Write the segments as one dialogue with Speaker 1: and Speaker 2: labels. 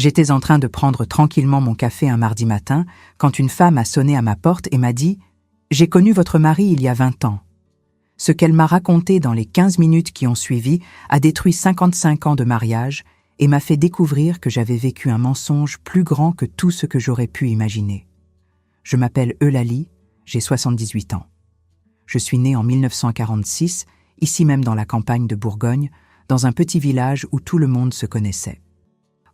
Speaker 1: J'étais en train de prendre tranquillement mon café un mardi matin quand une femme a sonné à ma porte et m'a dit « J'ai connu votre mari il y a 20 ans ». Ce qu'elle m'a raconté dans les 15 minutes qui ont suivi a détruit 55 ans de mariage et m'a fait découvrir que j'avais vécu un mensonge plus grand que tout ce que j'aurais pu imaginer. Je m'appelle Eulalie, j'ai 78 ans. Je suis née en 1946, ici même dans la campagne de Bourgogne, dans un petit village où tout le monde se connaissait.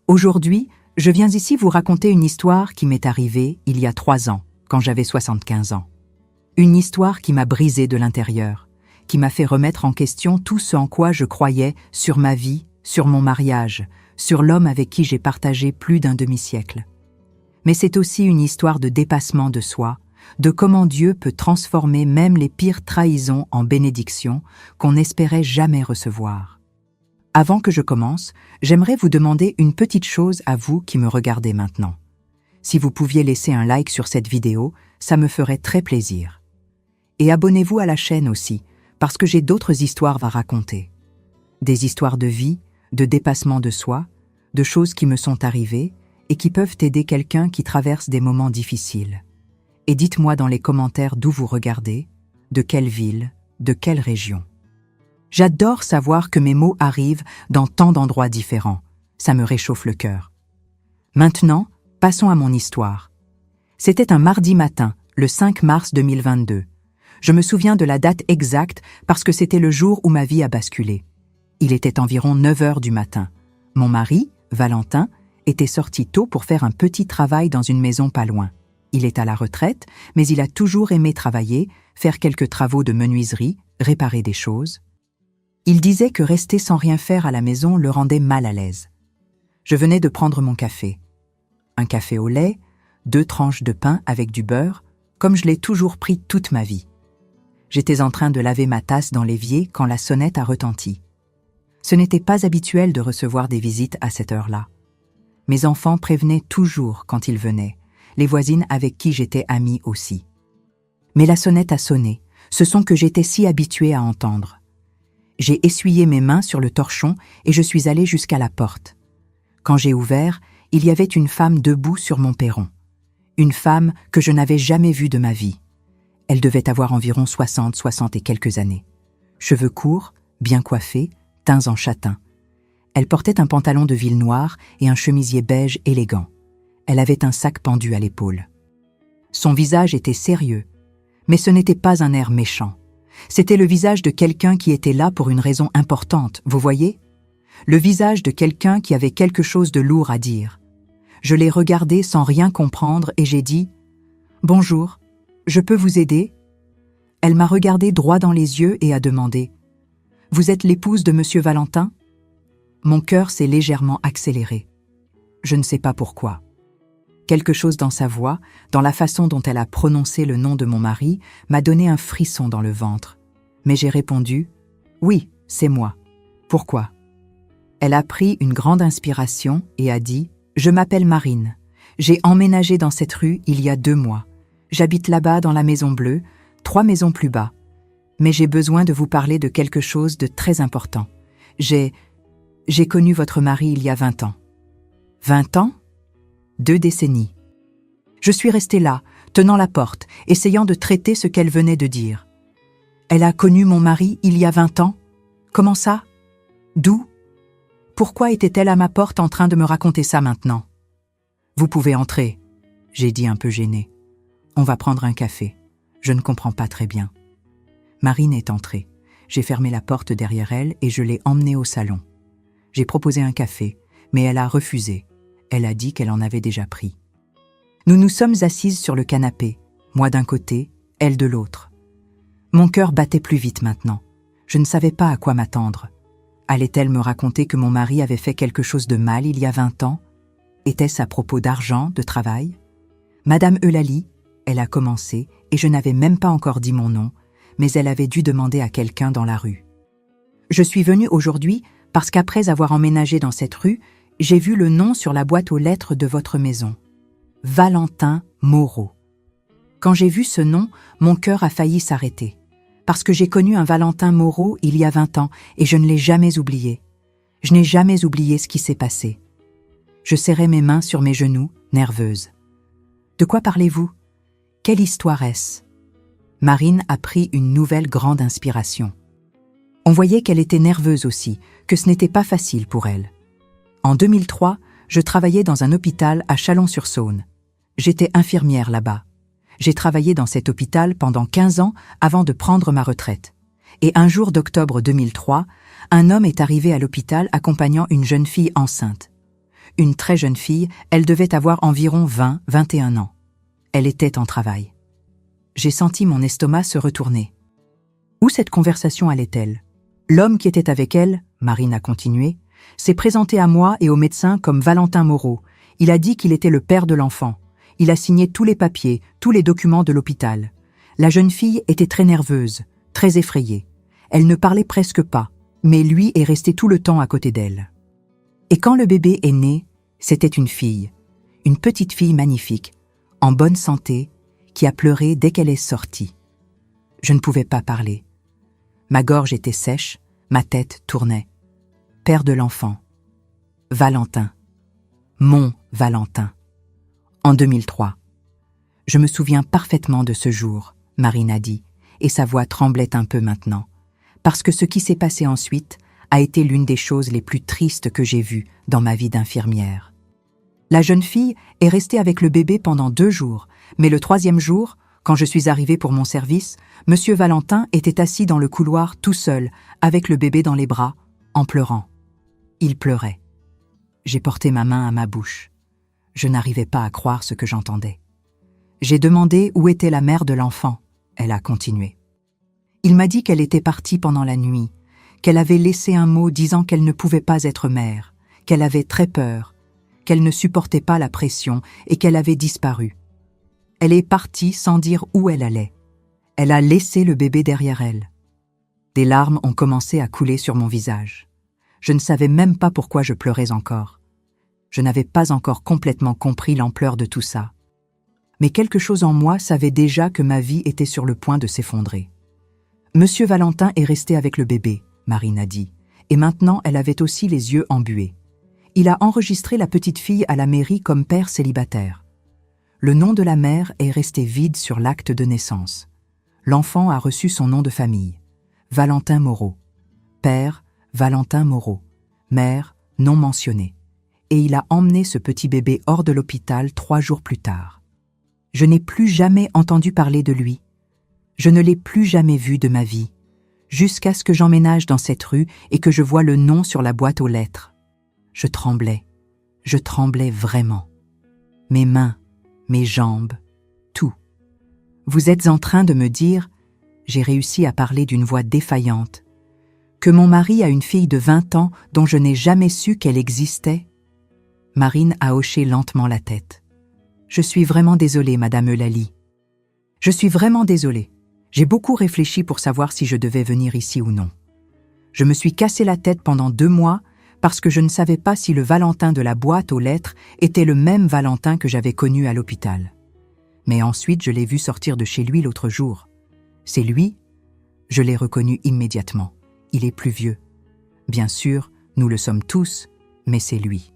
Speaker 1: Aujourd'hui, je viens ici vous raconter une histoire qui m'est arrivée il y a 3 ans, quand j'avais 75 ans. Une histoire qui m'a brisée de l'intérieur, qui m'a fait remettre en question tout ce en quoi je croyais sur ma vie, sur mon mariage, sur l'homme avec qui j'ai partagé plus d'un demi-siècle. Mais c'est aussi une histoire de dépassement de soi, de comment Dieu peut transformer même les pires trahisons en bénédictions qu'on n'espérait jamais recevoir. Avant que je commence, j'aimerais vous demander une petite chose à vous qui me regardez maintenant. Si vous pouviez laisser un like sur cette vidéo, ça me ferait très plaisir. Et abonnez-vous à la chaîne aussi, parce que j'ai d'autres histoires à raconter. Des histoires de vie, de dépassement de soi, de choses qui me sont arrivées et qui peuvent aider quelqu'un qui traverse des moments difficiles. Et dites-moi dans les commentaires d'où vous regardez, de quelle ville, de quelle région. J'adore savoir que mes mots arrivent dans tant d'endroits différents. Ça me réchauffe le cœur. Maintenant, passons à mon histoire. C'était un mardi matin, le 5 mars 2022. Je me souviens de la date exacte parce que c'était le jour où ma vie a basculé. Il était environ 9 heures du matin. Mon mari, Valentin, était sorti tôt pour faire un petit travail dans une maison pas loin. Il est à la retraite, mais il a toujours aimé travailler, faire quelques travaux de menuiserie, réparer des choses. Il disait que rester sans rien faire à la maison le rendait mal à l'aise. Je venais de prendre mon café. Un café au lait, 2 tranches de pain avec du beurre, comme je l'ai toujours pris toute ma vie. J'étais en train de laver ma tasse dans l'évier quand la sonnette a retenti. Ce n'était pas habituel de recevoir des visites à cette heure-là. Mes enfants prévenaient toujours quand ils venaient, les voisines avec qui j'étais amie aussi. Mais la sonnette a sonné, ce son que j'étais si habituée à entendre. J'ai essuyé mes mains sur le torchon et je suis allée jusqu'à la porte. Quand j'ai ouvert, il y avait une femme debout sur mon perron. Une femme que je n'avais jamais vue de ma vie. Elle devait avoir environ 60 et quelques années. Cheveux courts, bien coiffés, teints en châtain. Elle portait un pantalon de ville noir et un chemisier beige élégant. Elle avait un sac pendu à l'épaule. Son visage était sérieux, mais ce n'était pas un air méchant. C'était le visage de quelqu'un qui était là pour une raison importante, vous voyez? Le visage de quelqu'un qui avait quelque chose de lourd à dire. Je l'ai regardé sans rien comprendre et j'ai dit « Bonjour, je peux vous aider ?» Elle m'a regardé droit dans les yeux et a demandé « Vous êtes l'épouse de Monsieur Valentin ?» Mon cœur s'est légèrement accéléré. Je ne sais pas pourquoi. Quelque chose dans sa voix, dans la façon dont elle a prononcé le nom de mon mari, m'a donné un frisson dans le ventre. Mais j'ai répondu « Oui, c'est moi. Pourquoi ?» Elle a pris une grande inspiration et a dit « Je m'appelle Marine. J'ai emménagé dans cette rue il y a 2 mois. J'habite là-bas dans la Maison Bleue, 3 maisons plus bas. Mais j'ai besoin de vous parler de quelque chose de très important. J'ai connu votre mari il y a 20 ans. 20 ans ? 2 décennies. Je suis restée là, tenant la porte, essayant de traiter ce qu'elle venait de dire. Elle a connu mon mari il y a 20 ans ? Comment ça ? D'où ? Pourquoi était-elle à ma porte en train de me raconter ça maintenant ? Vous pouvez entrer, j'ai dit un peu gênée. On va prendre un café. Je ne comprends pas très bien. Marine est entrée. J'ai fermé la porte derrière elle et je l'ai emmenée au salon. J'ai proposé un café, mais elle a refusé. Elle a dit qu'elle en avait déjà pris. Nous nous sommes assises sur le canapé, moi d'un côté, elle de l'autre. Mon cœur battait plus vite maintenant. Je ne savais pas à quoi m'attendre. Allait-elle me raconter que mon mari avait fait quelque chose de mal il y a 20 ans ? Était-ce à propos d'argent, de travail ? Madame Eulalie, elle a commencé, et je n'avais même pas encore dit mon nom, mais elle avait dû demander à quelqu'un dans la rue. Je suis venue aujourd'hui parce qu'après avoir emménagé dans cette rue, j'ai vu le nom sur la boîte aux lettres de votre maison. Valentin Moreau. Quand j'ai vu ce nom, mon cœur a failli s'arrêter. Parce que j'ai connu un Valentin Moreau il y a 20 ans et je ne l'ai jamais oublié. Je n'ai jamais oublié ce qui s'est passé. Je serrais mes mains sur mes genoux, nerveuse. « De quoi parlez-vous? Quelle histoire est-ce » Marine a pris une nouvelle grande inspiration. On voyait qu'elle était nerveuse aussi, que ce n'était pas facile pour elle. En 2003, je travaillais dans un hôpital à Chalon-sur-Saône. J'étais infirmière là-bas. J'ai travaillé dans cet hôpital pendant 15 ans avant de prendre ma retraite. Et un jour d'octobre 2003, un homme est arrivé à l'hôpital accompagnant une jeune fille enceinte. Une très jeune fille, elle devait avoir environ 20-21 ans. Elle était en travail. J'ai senti mon estomac se retourner. Où cette conversation allait-elle? L'homme qui était avec elle, Marine a continué, s'est présenté à moi et au médecin comme Valentin Moreau. Il a dit qu'il était le père de l'enfant. Il a signé tous les papiers, tous les documents de l'hôpital. La jeune fille était très nerveuse, très effrayée. Elle ne parlait presque pas, mais lui est resté tout le temps à côté d'elle. Et quand le bébé est né, c'était une fille, une petite fille magnifique, en bonne santé, qui a pleuré dès qu'elle est sortie. Je ne pouvais pas parler. Ma gorge était sèche, ma tête tournait. Père de l'enfant. Valentin. Mon Valentin. En 2003. Je me souviens parfaitement de ce jour, Marine a dit, et sa voix tremblait un peu maintenant, parce que ce qui s'est passé ensuite a été l'une des choses les plus tristes que j'ai vues dans ma vie d'infirmière. La jeune fille est restée avec le bébé pendant 2 jours, mais le 3e jour, quand je suis arrivée pour mon service, Monsieur Valentin était assis dans le couloir tout seul, avec le bébé dans les bras, en pleurant. Il pleurait. J'ai porté ma main à ma bouche. Je n'arrivais pas à croire ce que j'entendais. J'ai demandé où était la mère de l'enfant. Elle a continué. Il m'a dit qu'elle était partie pendant la nuit, qu'elle avait laissé un mot disant qu'elle ne pouvait pas être mère, qu'elle avait très peur, qu'elle ne supportait pas la pression et qu'elle avait disparu. Elle est partie sans dire où elle allait. Elle a laissé le bébé derrière elle. Des larmes ont commencé à couler sur mon visage. Je ne savais même pas pourquoi je pleurais encore. Je n'avais pas encore complètement compris l'ampleur de tout ça. Mais quelque chose en moi savait déjà que ma vie était sur le point de s'effondrer. Monsieur Valentin est resté avec le bébé, Marine a dit, et maintenant elle avait aussi les yeux embués. Il a enregistré la petite fille à la mairie comme père célibataire. Le nom de la mère est resté vide sur l'acte de naissance. L'enfant a reçu son nom de famille, Valentin Moreau. Père, Valentin Moreau. Mère, non mentionnée. Et il a emmené ce petit bébé hors de l'hôpital 3 jours plus tard. Je n'ai plus jamais entendu parler de lui. Je ne l'ai plus jamais vu de ma vie, jusqu'à ce que j'emménage dans cette rue et que je vois le nom sur la boîte aux lettres. Je tremblais vraiment. Mes mains, mes jambes, tout. Vous êtes en train de me dire, j'ai réussi à parler d'une voix défaillante, que mon mari a une fille de 20 ans dont je n'ai jamais su qu'elle existait? Marine a hoché lentement la tête. Je suis vraiment désolée, Madame Eulalie. Je suis vraiment désolée. J'ai beaucoup réfléchi pour savoir si je devais venir ici ou non. Je me suis cassé la tête pendant 2 mois parce que je ne savais pas si le Valentin de la boîte aux lettres était le même Valentin que j'avais connu à l'hôpital. Mais ensuite, je l'ai vu sortir de chez lui l'autre jour. C'est lui? Je l'ai reconnu immédiatement. Il est plus vieux. Bien sûr, nous le sommes tous, mais c'est lui.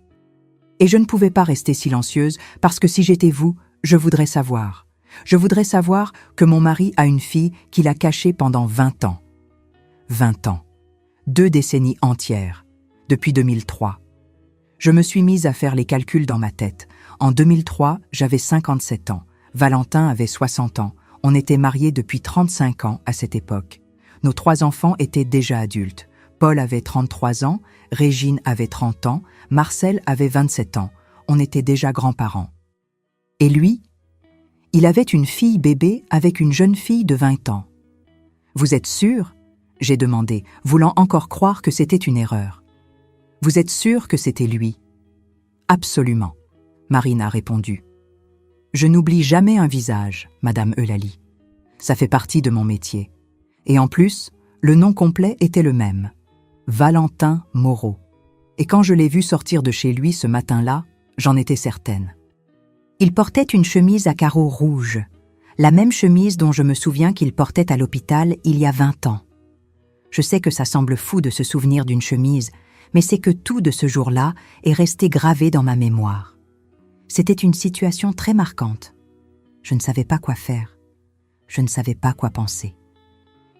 Speaker 1: Et je ne pouvais pas rester silencieuse parce que si j'étais vous, je voudrais savoir. Je voudrais savoir que mon mari a une fille qu'il a cachée pendant 20 ans. 20 ans. 2 décennies entières. Depuis 2003. Je me suis mise à faire les calculs dans ma tête. En 2003, j'avais 57 ans. Valentin avait 60 ans. On était mariés depuis 35 ans à cette époque. Nos 3 enfants étaient déjà adultes. Paul avait 33 ans, Régine avait 30 ans, Marcel avait 27 ans. On était déjà grands-parents. Et lui? Il avait une fille bébé avec une jeune fille de 20 ans. « Vous êtes sûr ?» j'ai demandé, voulant encore croire que c'était une erreur. « Vous êtes sûr que c'était lui ?»« Absolument, » Marine a répondu. « Je n'oublie jamais un visage, Madame Eulalie. Ça fait partie de mon métier. Et en plus, le nom complet était le même. Valentin Moreau. Et quand je l'ai vu sortir de chez lui ce matin-là, j'en étais certaine. Il portait une chemise à carreaux rouges, la même chemise dont je me souviens qu'il portait à l'hôpital il y a 20 ans. Je sais que ça semble fou de se souvenir d'une chemise, mais c'est que tout de ce jour-là est resté gravé dans ma mémoire. C'était une situation très marquante. Je ne savais pas quoi faire. Je ne savais pas quoi penser.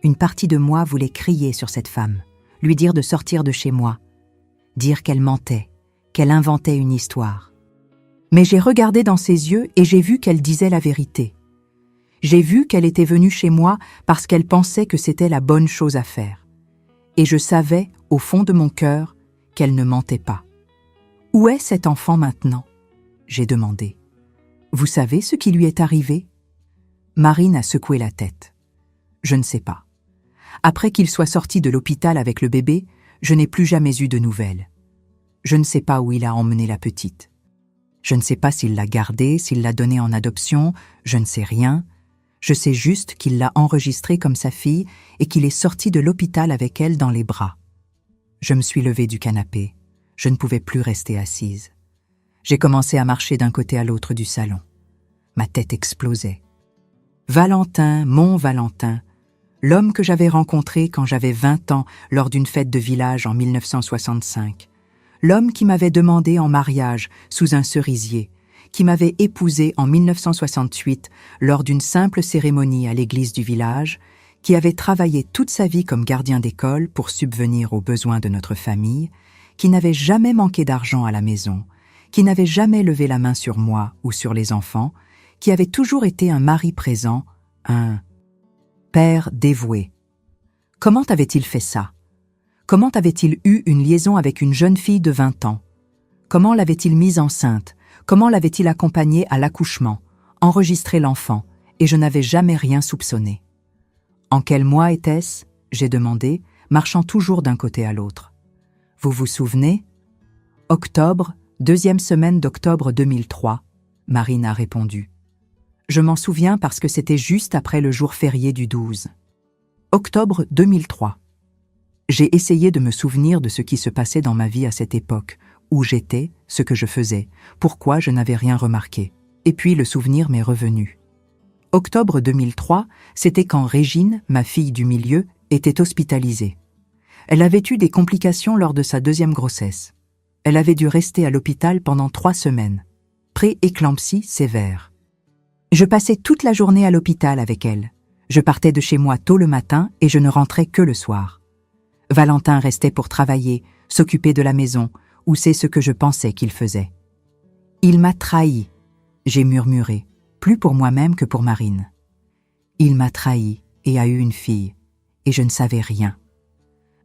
Speaker 1: Une partie de moi voulait crier sur cette femme, lui dire de sortir de chez moi, dire qu'elle mentait, qu'elle inventait une histoire. Mais j'ai regardé dans ses yeux et j'ai vu qu'elle disait la vérité. J'ai vu qu'elle était venue chez moi parce qu'elle pensait que c'était la bonne chose à faire. Et je savais, au fond de mon cœur, qu'elle ne mentait pas. « Où est cet enfant maintenant ?» j'ai demandé. « Vous savez ce qui lui est arrivé ?» Marine a secoué la tête. « Je ne sais pas. Après qu'il soit sorti de l'hôpital avec le bébé, je n'ai plus jamais eu de nouvelles. Je ne sais pas où il a emmené la petite. Je ne sais pas s'il l'a gardée, s'il l'a donnée en adoption, je ne sais rien. Je sais juste qu'il l'a enregistrée comme sa fille et qu'il est sorti de l'hôpital avec elle dans les bras. » Je me suis levée du canapé. Je ne pouvais plus rester assise. J'ai commencé à marcher d'un côté à l'autre du salon. Ma tête explosait. Valentin, mon Valentin, l'homme que j'avais rencontré quand j'avais 20 ans lors d'une fête de village en 1965, l'homme qui m'avait demandé en mariage sous un cerisier, qui m'avait épousée en 1968 lors d'une simple cérémonie à l'église du village, qui avait travaillé toute sa vie comme gardien d'école pour subvenir aux besoins de notre famille, qui n'avait jamais manqué d'argent à la maison, qui n'avait jamais levé la main sur moi ou sur les enfants, qui avait toujours été un mari présent, un père dévoué. Comment avait-il fait ça? Comment avait-il eu une liaison avec une jeune fille de 20 ans? Comment l'avait-il mise enceinte? Comment l'avait-il accompagnée à l'accouchement, enregistré l'enfant, et je n'avais jamais rien soupçonné? En quel mois était-ce? J'ai demandé, marchant toujours d'un côté à l'autre. Vous vous souvenez? Octobre, 2e semaine d'octobre 2003, Marine a répondu. Je m'en souviens parce que c'était juste après le jour férié du 12. Octobre 2003. J'ai essayé de me souvenir de ce qui se passait dans ma vie à cette époque, où j'étais, ce que je faisais, pourquoi je n'avais rien remarqué. Et puis le souvenir m'est revenu. Octobre 2003, c'était quand Régine, ma fille du milieu, était hospitalisée. Elle avait eu des complications lors de sa 2e grossesse. Elle avait dû rester à l'hôpital pendant 3 semaines. Pré-éclampsie sévère. Je passais toute la journée à l'hôpital avec elle. Je partais de chez moi tôt le matin et je ne rentrais que le soir. Valentin restait pour travailler, s'occuper de la maison, ou c'est ce que je pensais qu'il faisait. Il m'a trahi, j'ai murmuré, plus pour moi-même que pour Marine. Il m'a trahi et a eu une fille, et je ne savais rien.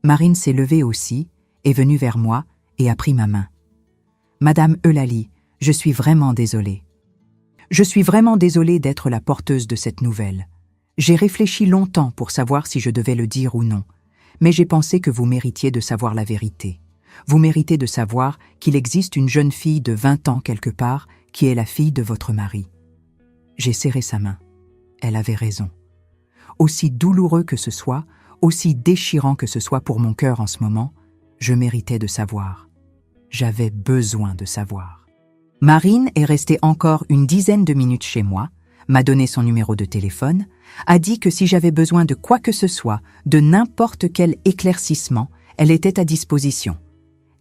Speaker 1: Marine s'est levée aussi, est venue vers moi et a pris ma main. « Madame Eulalie, je suis vraiment désolée. Je suis vraiment désolée d'être la porteuse de cette nouvelle. J'ai réfléchi longtemps pour savoir si je devais le dire ou non, mais j'ai pensé que vous méritiez de savoir la vérité. Vous méritez de savoir qu'il existe une jeune fille de 20 ans quelque part qui est la fille de votre mari. » J'ai serré sa main. Elle avait raison. Aussi douloureux que ce soit, aussi déchirant que ce soit pour mon cœur en ce moment, je méritais de savoir. J'avais besoin de savoir. Marine est restée encore une dizaine de minutes chez moi, m'a donné son numéro de téléphone, a dit que si j'avais besoin de quoi que ce soit, de n'importe quel éclaircissement, elle était à disposition.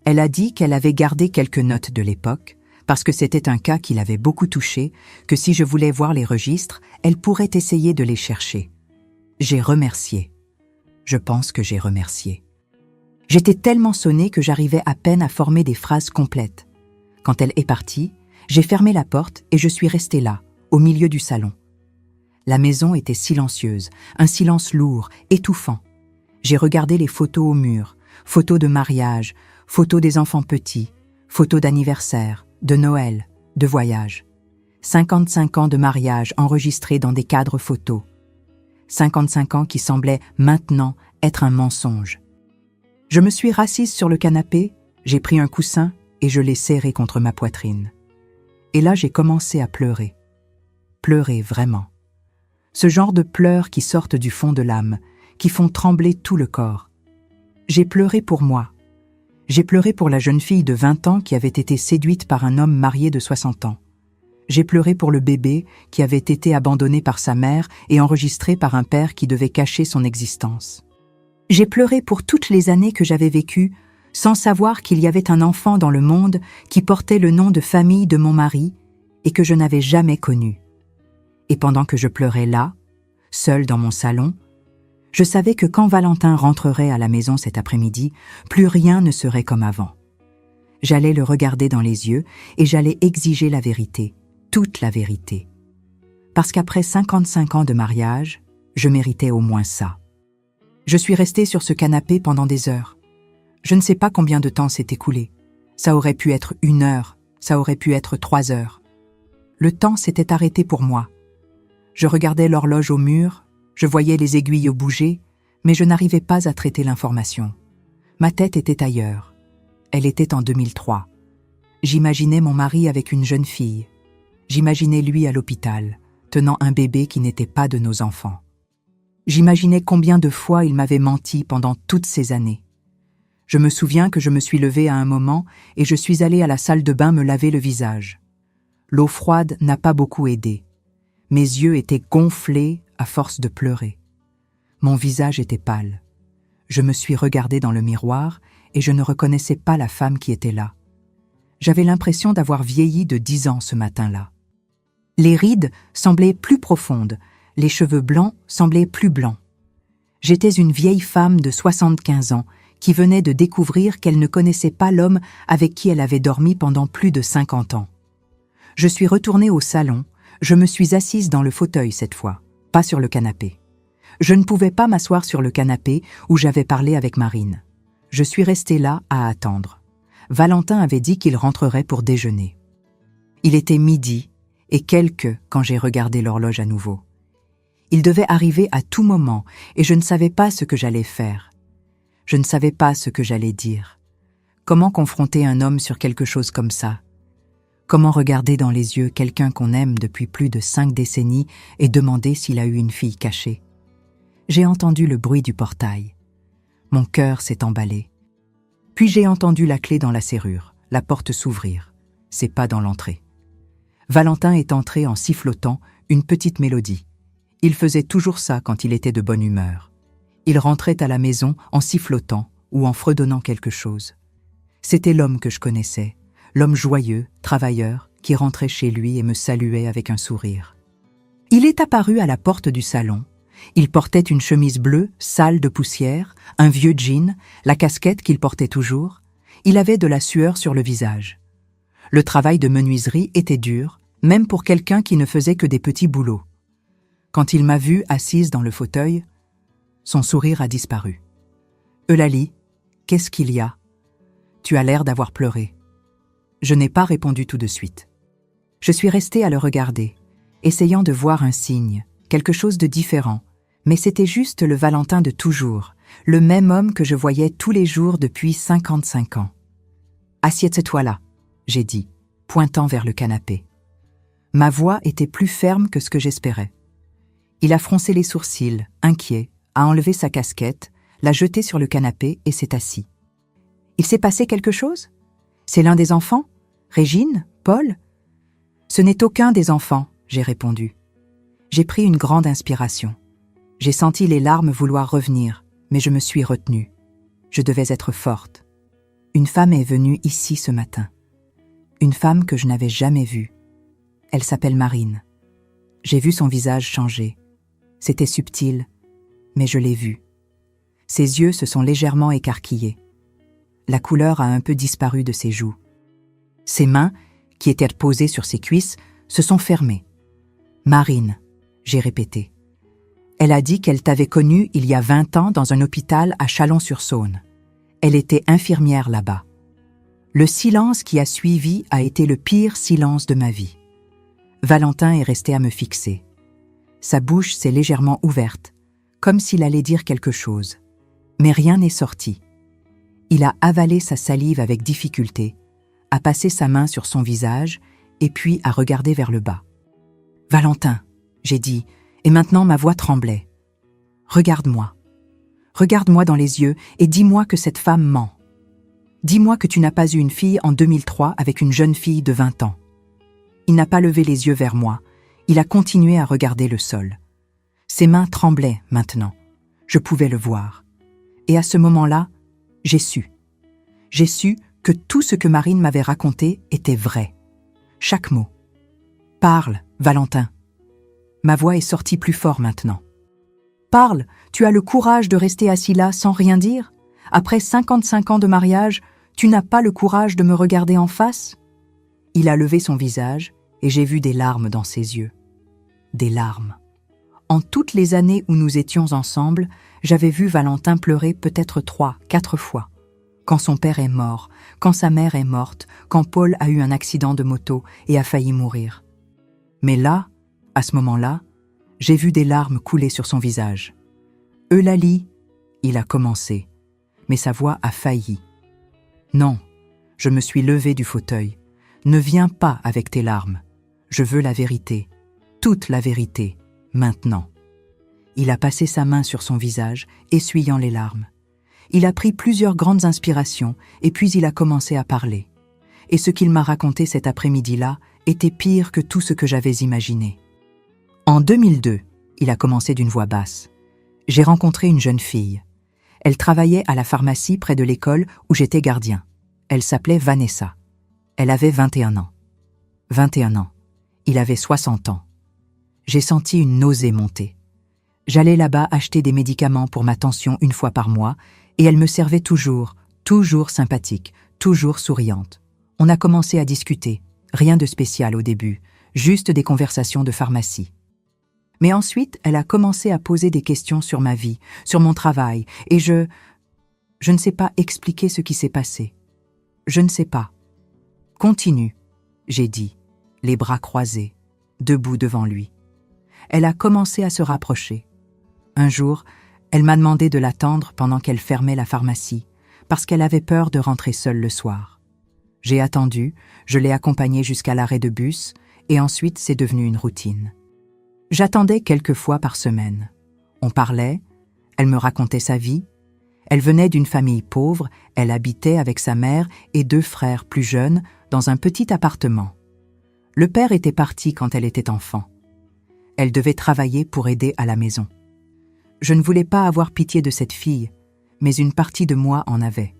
Speaker 1: Elle a dit qu'elle avait gardé quelques notes de l'époque, parce que c'était un cas qui l'avait beaucoup touchée, que si je voulais voir les registres, elle pourrait essayer de les chercher. J'ai remercié. Je pense que j'ai remercié. J'étais tellement sonnée que j'arrivais à peine à former des phrases complètes. Quand elle est partie, j'ai fermé la porte et je suis restée là, au milieu du salon. La maison était silencieuse, un silence lourd, étouffant. J'ai regardé les photos au mur, photos de mariage, photos des enfants petits, photos d'anniversaire, de Noël, de voyage. 55 ans de mariage enregistrés dans des cadres photos. 55 ans qui semblaient maintenant être un mensonge. Je me suis rassise sur le canapé, j'ai pris un coussin et je l'ai serré contre ma poitrine. Et là, j'ai commencé à pleurer. Pleurer vraiment. Ce genre de pleurs qui sortent du fond de l'âme, qui font trembler tout le corps. J'ai pleuré pour moi. J'ai pleuré pour la jeune fille de 20 ans qui avait été séduite par un homme marié de 60 ans. J'ai pleuré pour le bébé qui avait été abandonné par sa mère et enregistré par un père qui devait cacher son existence. J'ai pleuré pour toutes les années que j'avais vécues, sans savoir qu'il y avait un enfant dans le monde qui portait le nom de famille de mon mari et que je n'avais jamais connu. Et pendant que je pleurais là, seule dans mon salon, je savais que quand Valentin rentrerait à la maison cet après-midi, plus rien ne serait comme avant. J'allais le regarder dans les yeux et j'allais exiger la vérité, toute la vérité. Parce qu'après 55 ans de mariage, je méritais au moins ça. Je suis restée sur ce canapé pendant des heures. Je ne sais pas combien de temps s'est écoulé. Ça aurait pu être 1 heure, ça aurait pu être 3 heures. Le temps s'était arrêté pour moi. Je regardais l'horloge au mur, je voyais les aiguilles bouger, mais je n'arrivais pas à traiter l'information. Ma tête était ailleurs. Elle était en 2003. J'imaginais mon mari avec une jeune fille. J'imaginais lui à l'hôpital, tenant un bébé qui n'était pas de nos enfants. J'imaginais combien de fois il m'avait menti pendant toutes ces années. Je me souviens que je me suis levée à un moment et je suis allée à la salle de bain me laver le visage. L'eau froide n'a pas beaucoup aidé. Mes yeux étaient gonflés à force de pleurer. Mon visage était pâle. Je me suis regardée dans le miroir et je ne reconnaissais pas la femme qui était là. J'avais l'impression d'avoir vieilli de 10 ans ce matin-là. Les rides semblaient plus profondes, les cheveux blancs semblaient plus blancs. J'étais une vieille femme de 75 ans qui venait de découvrir qu'elle ne connaissait pas l'homme avec qui elle avait dormi pendant plus de 50 ans. Je suis retournée au salon, je me suis assise dans le fauteuil cette fois, pas sur le canapé. Je ne pouvais pas m'asseoir sur le canapé où j'avais parlé avec Marine. Je suis restée là à attendre. Valentin avait dit qu'il rentrerait pour déjeuner. Il était midi et quelques quand j'ai regardé l'horloge à nouveau. Il devait arriver à tout moment et je ne savais pas ce que j'allais faire. Je ne savais pas ce que j'allais dire. Comment confronter un homme sur quelque chose comme ça? Comment regarder dans les yeux quelqu'un qu'on aime depuis plus de 5 décennies et demander s'il a eu une fille cachée? J'ai entendu le bruit du portail. Mon cœur s'est emballé. Puis j'ai entendu la clé dans la serrure, la porte s'ouvrir, ses pas dans l'entrée. Valentin est entré en sifflotant une petite mélodie. Il faisait toujours ça quand il était de bonne humeur. Il rentrait à la maison en sifflotant ou en fredonnant quelque chose. C'était l'homme que je connaissais, l'homme joyeux, travailleur, qui rentrait chez lui et me saluait avec un sourire. Il est apparu à la porte du salon. Il portait une chemise bleue, sale de poussière, un vieux jean, la casquette qu'il portait toujours. Il avait de la sueur sur le visage. Le travail de menuiserie était dur, même pour quelqu'un qui ne faisait que des petits boulots. Quand il m'a vue assise dans le fauteuil, son sourire a disparu. « Eulalie, qu'est-ce qu'il y a? Tu as l'air d'avoir pleuré. » Je n'ai pas répondu tout de suite. Je suis restée à le regarder, essayant de voir un signe, quelque chose de différent, mais c'était juste le Valentin de toujours, le même homme que je voyais tous les jours depuis 55 ans. « Assieds-toi là », j'ai dit, pointant vers le canapé. Ma voix était plus ferme que ce que j'espérais. Il a froncé les sourcils, inquiet, a enlevé sa casquette, l'a jetée sur le canapé et s'est assis. « Il s'est passé quelque chose? C'est l'un des enfants? Régine? Paul ?» « Ce n'est aucun des enfants, » j'ai répondu. J'ai pris une grande inspiration. J'ai senti les larmes vouloir revenir, mais je me suis retenue. Je devais être forte. Une femme est venue ici ce matin. Une femme que je n'avais jamais vue. Elle s'appelle Marine. J'ai vu son visage changer. C'était subtil, mais je l'ai vue. Ses yeux se sont légèrement écarquillés. La couleur a un peu disparu de ses joues. Ses mains, qui étaient posées sur ses cuisses, se sont fermées. « Marine », j'ai répété. Elle a dit qu'elle t'avait connue il y a 20 ans dans un hôpital à Chalon-sur-Saône. Elle était infirmière là-bas. Le silence qui a suivi a été le pire silence de ma vie. Valentin est resté à me fixer. Sa bouche s'est légèrement ouverte, comme s'il allait dire quelque chose. Mais rien n'est sorti. Il a avalé sa salive avec difficulté, a passé sa main sur son visage et puis a regardé vers le bas. « Valentin », j'ai dit, et maintenant ma voix tremblait. « Regarde-moi. Regarde-moi dans les yeux et dis-moi que cette femme ment. Dis-moi que tu n'as pas eu une fille en 2003 avec une jeune fille de 20 ans. » Il n'a pas levé les yeux vers moi. Il a continué à regarder le sol. Ses mains tremblaient maintenant. Je pouvais le voir. Et à ce moment-là, j'ai su. J'ai su que tout ce que Marine m'avait raconté était vrai. Chaque mot. Parle, Valentin. Ma voix est sortie plus fort maintenant. Parle, tu as le courage de rester assis là sans rien dire? Après 55 ans de mariage, tu n'as pas le courage de me regarder en face? Il a levé son visage et j'ai vu des larmes dans ses yeux. Des larmes. En toutes les années où nous étions ensemble, j'avais vu Valentin pleurer peut-être 3, 4 fois. Quand son père est mort, quand sa mère est morte, quand Paul a eu un accident de moto et a failli mourir. Mais là, à ce moment-là, j'ai vu des larmes couler sur son visage. « Eulalie !» il a commencé, mais sa voix a failli. « Non, je me suis levée du fauteuil. Ne viens pas avec tes larmes. Je veux la vérité, toute la vérité, maintenant. » Il a passé sa main sur son visage, essuyant les larmes. Il a pris plusieurs grandes inspirations et puis il a commencé à parler. Et ce qu'il m'a raconté cet après-midi-là était pire que tout ce que j'avais imaginé. En 2002, il a commencé d'une voix basse. J'ai rencontré une jeune fille. Elle travaillait à la pharmacie près de l'école où j'étais gardien. Elle s'appelait Vanessa. Elle avait 21 ans. 21 ans. Il avait 60 ans. J'ai senti une nausée monter. J'allais là-bas acheter des médicaments pour ma tension une fois par mois et elle me servait toujours sympathique, toujours souriante. On a commencé à discuter, rien de spécial au début, juste des conversations de pharmacie. Mais ensuite, elle a commencé à poser des questions sur ma vie, sur mon travail, et je ne sais pas expliquer ce qui s'est passé. Je ne sais pas. Continue, j'ai dit, les bras croisés, debout devant lui. Elle a commencé à se rapprocher. Un jour, elle m'a demandé de l'attendre pendant qu'elle fermait la pharmacie, parce qu'elle avait peur de rentrer seule le soir. J'ai attendu, je l'ai accompagnée jusqu'à l'arrêt de bus, et ensuite c'est devenu une routine. J'attendais quelques fois par semaine. On parlait, elle me racontait sa vie. Elle venait d'une famille pauvre, elle habitait avec sa mère et 2 frères plus jeunes dans un petit appartement. Le père était parti quand elle était enfant. Elle devait travailler pour aider à la maison. Je ne voulais pas avoir pitié de cette fille, mais une partie de moi en avait.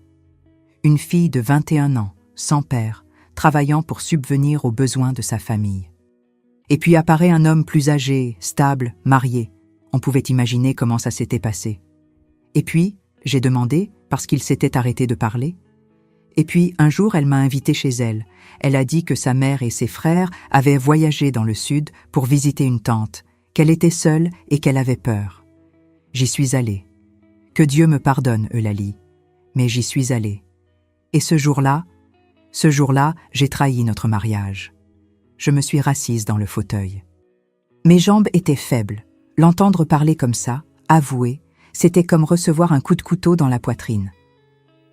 Speaker 1: Une fille de 21 ans, sans père, travaillant pour subvenir aux besoins de sa famille. Et puis apparaît un homme plus âgé, stable, marié. On pouvait imaginer comment ça s'était passé. Et puis, j'ai demandé, parce qu'il s'était arrêté de parler. Et puis, un jour, elle m'a invité chez elle. Elle a dit que sa mère et ses frères avaient voyagé dans le sud pour visiter une tante, qu'elle était seule et qu'elle avait peur. J'y suis allée. Que Dieu me pardonne, Eulalie, mais j'y suis allée. Et ce jour-là, j'ai trahi notre mariage. Je me suis rassise dans le fauteuil. Mes jambes étaient faibles. L'entendre parler comme ça, avouer, c'était comme recevoir un coup de couteau dans la poitrine.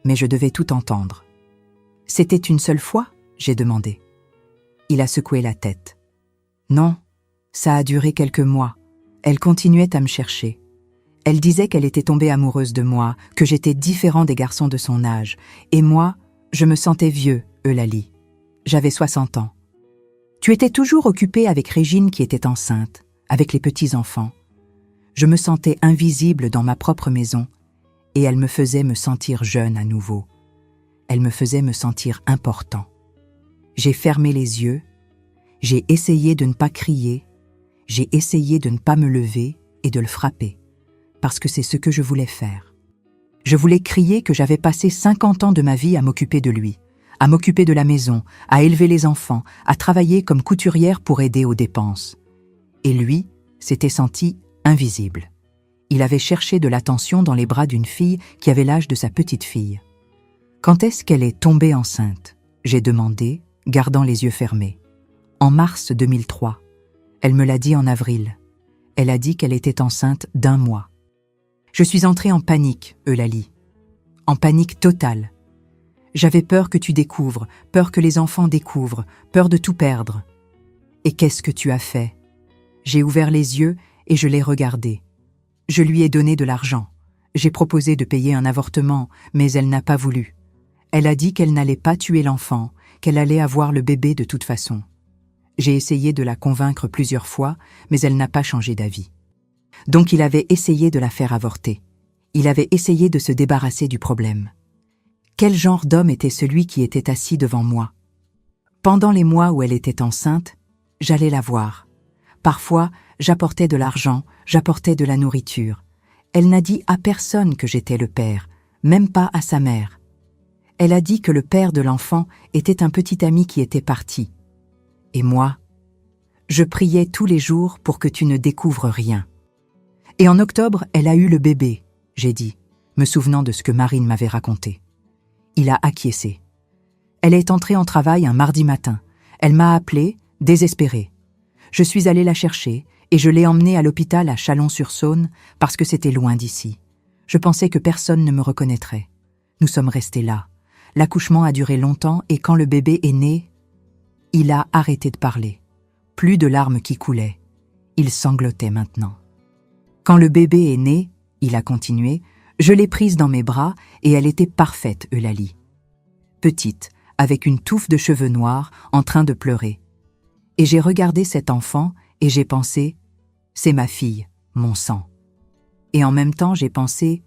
Speaker 1: Mais je devais tout entendre. « C'était une seule fois ?» j'ai demandé. Il a secoué la tête. « Non, ça a duré quelques mois. Elle continuait à me chercher. Elle disait qu'elle était tombée amoureuse de moi, que j'étais différent des garçons de son âge. Et moi, je me sentais vieux, Eulalie. J'avais 60 ans. Tu étais toujours occupée avec Régine qui était enceinte, avec les petits-enfants. Je me sentais invisible dans ma propre maison et elle me faisait me sentir jeune à nouveau. Elle me faisait me sentir important. J'ai fermé les yeux, j'ai essayé de ne pas crier, j'ai essayé de ne pas me lever et de le frapper, parce que c'est ce que je voulais faire. Je voulais crier que j'avais passé 50 ans de ma vie à m'occuper de lui, à m'occuper de la maison, à élever les enfants, à travailler comme couturière pour aider aux dépenses. Et lui s'était senti invisible. Il avait cherché de l'attention dans les bras d'une fille qui avait l'âge de sa petite fille. Quand est-ce qu'elle est tombée enceinte ? J'ai demandé, gardant les yeux fermés. En mars 2003. Elle me l'a dit en avril. Elle a dit qu'elle était enceinte d'1 mois. Je suis entrée en panique, Eulalie. En panique totale. J'avais peur que tu découvres, peur que les enfants découvrent, peur de tout perdre. Et qu'est-ce que tu as fait ? J'ai ouvert les yeux et je l'ai regardée. Je lui ai donné de l'argent. J'ai proposé de payer un avortement, mais elle n'a pas voulu. Elle a dit qu'elle n'allait pas tuer l'enfant, qu'elle allait avoir le bébé de toute façon. J'ai essayé de la convaincre plusieurs fois, mais elle n'a pas changé d'avis. Donc il avait essayé de la faire avorter. Il avait essayé de se débarrasser du problème. Quel genre d'homme était celui qui était assis devant moi? Pendant les mois où elle était enceinte, j'allais la voir. Parfois, j'apportais de l'argent, j'apportais de la nourriture. Elle n'a dit à personne que j'étais le père, même pas à sa mère. Elle a dit que le père de l'enfant était un petit ami qui était parti. Et moi, je priais tous les jours pour que tu ne découvres rien. Et en octobre, elle a eu le bébé, j'ai dit, me souvenant de ce que Marine m'avait raconté. Il a acquiescé. Elle est entrée en travail un mardi matin. Elle m'a appelée, désespérée. Je suis allée la chercher et je l'ai emmenée à l'hôpital à Chalon-sur-Saône parce que c'était loin d'ici. Je pensais que personne ne me reconnaîtrait. Nous sommes restés là. L'accouchement a duré longtemps et quand le bébé est né, il a arrêté de parler. Plus de larmes qui coulaient. Il sanglotait maintenant. Quand le bébé est né, il a continué, je l'ai prise dans mes bras et elle était parfaite, Eulalie. Petite, avec une touffe de cheveux noirs, en train de pleurer. Et j'ai regardé cet enfant et j'ai pensé, c'est ma fille, mon sang. Et en même temps, j'ai pensé,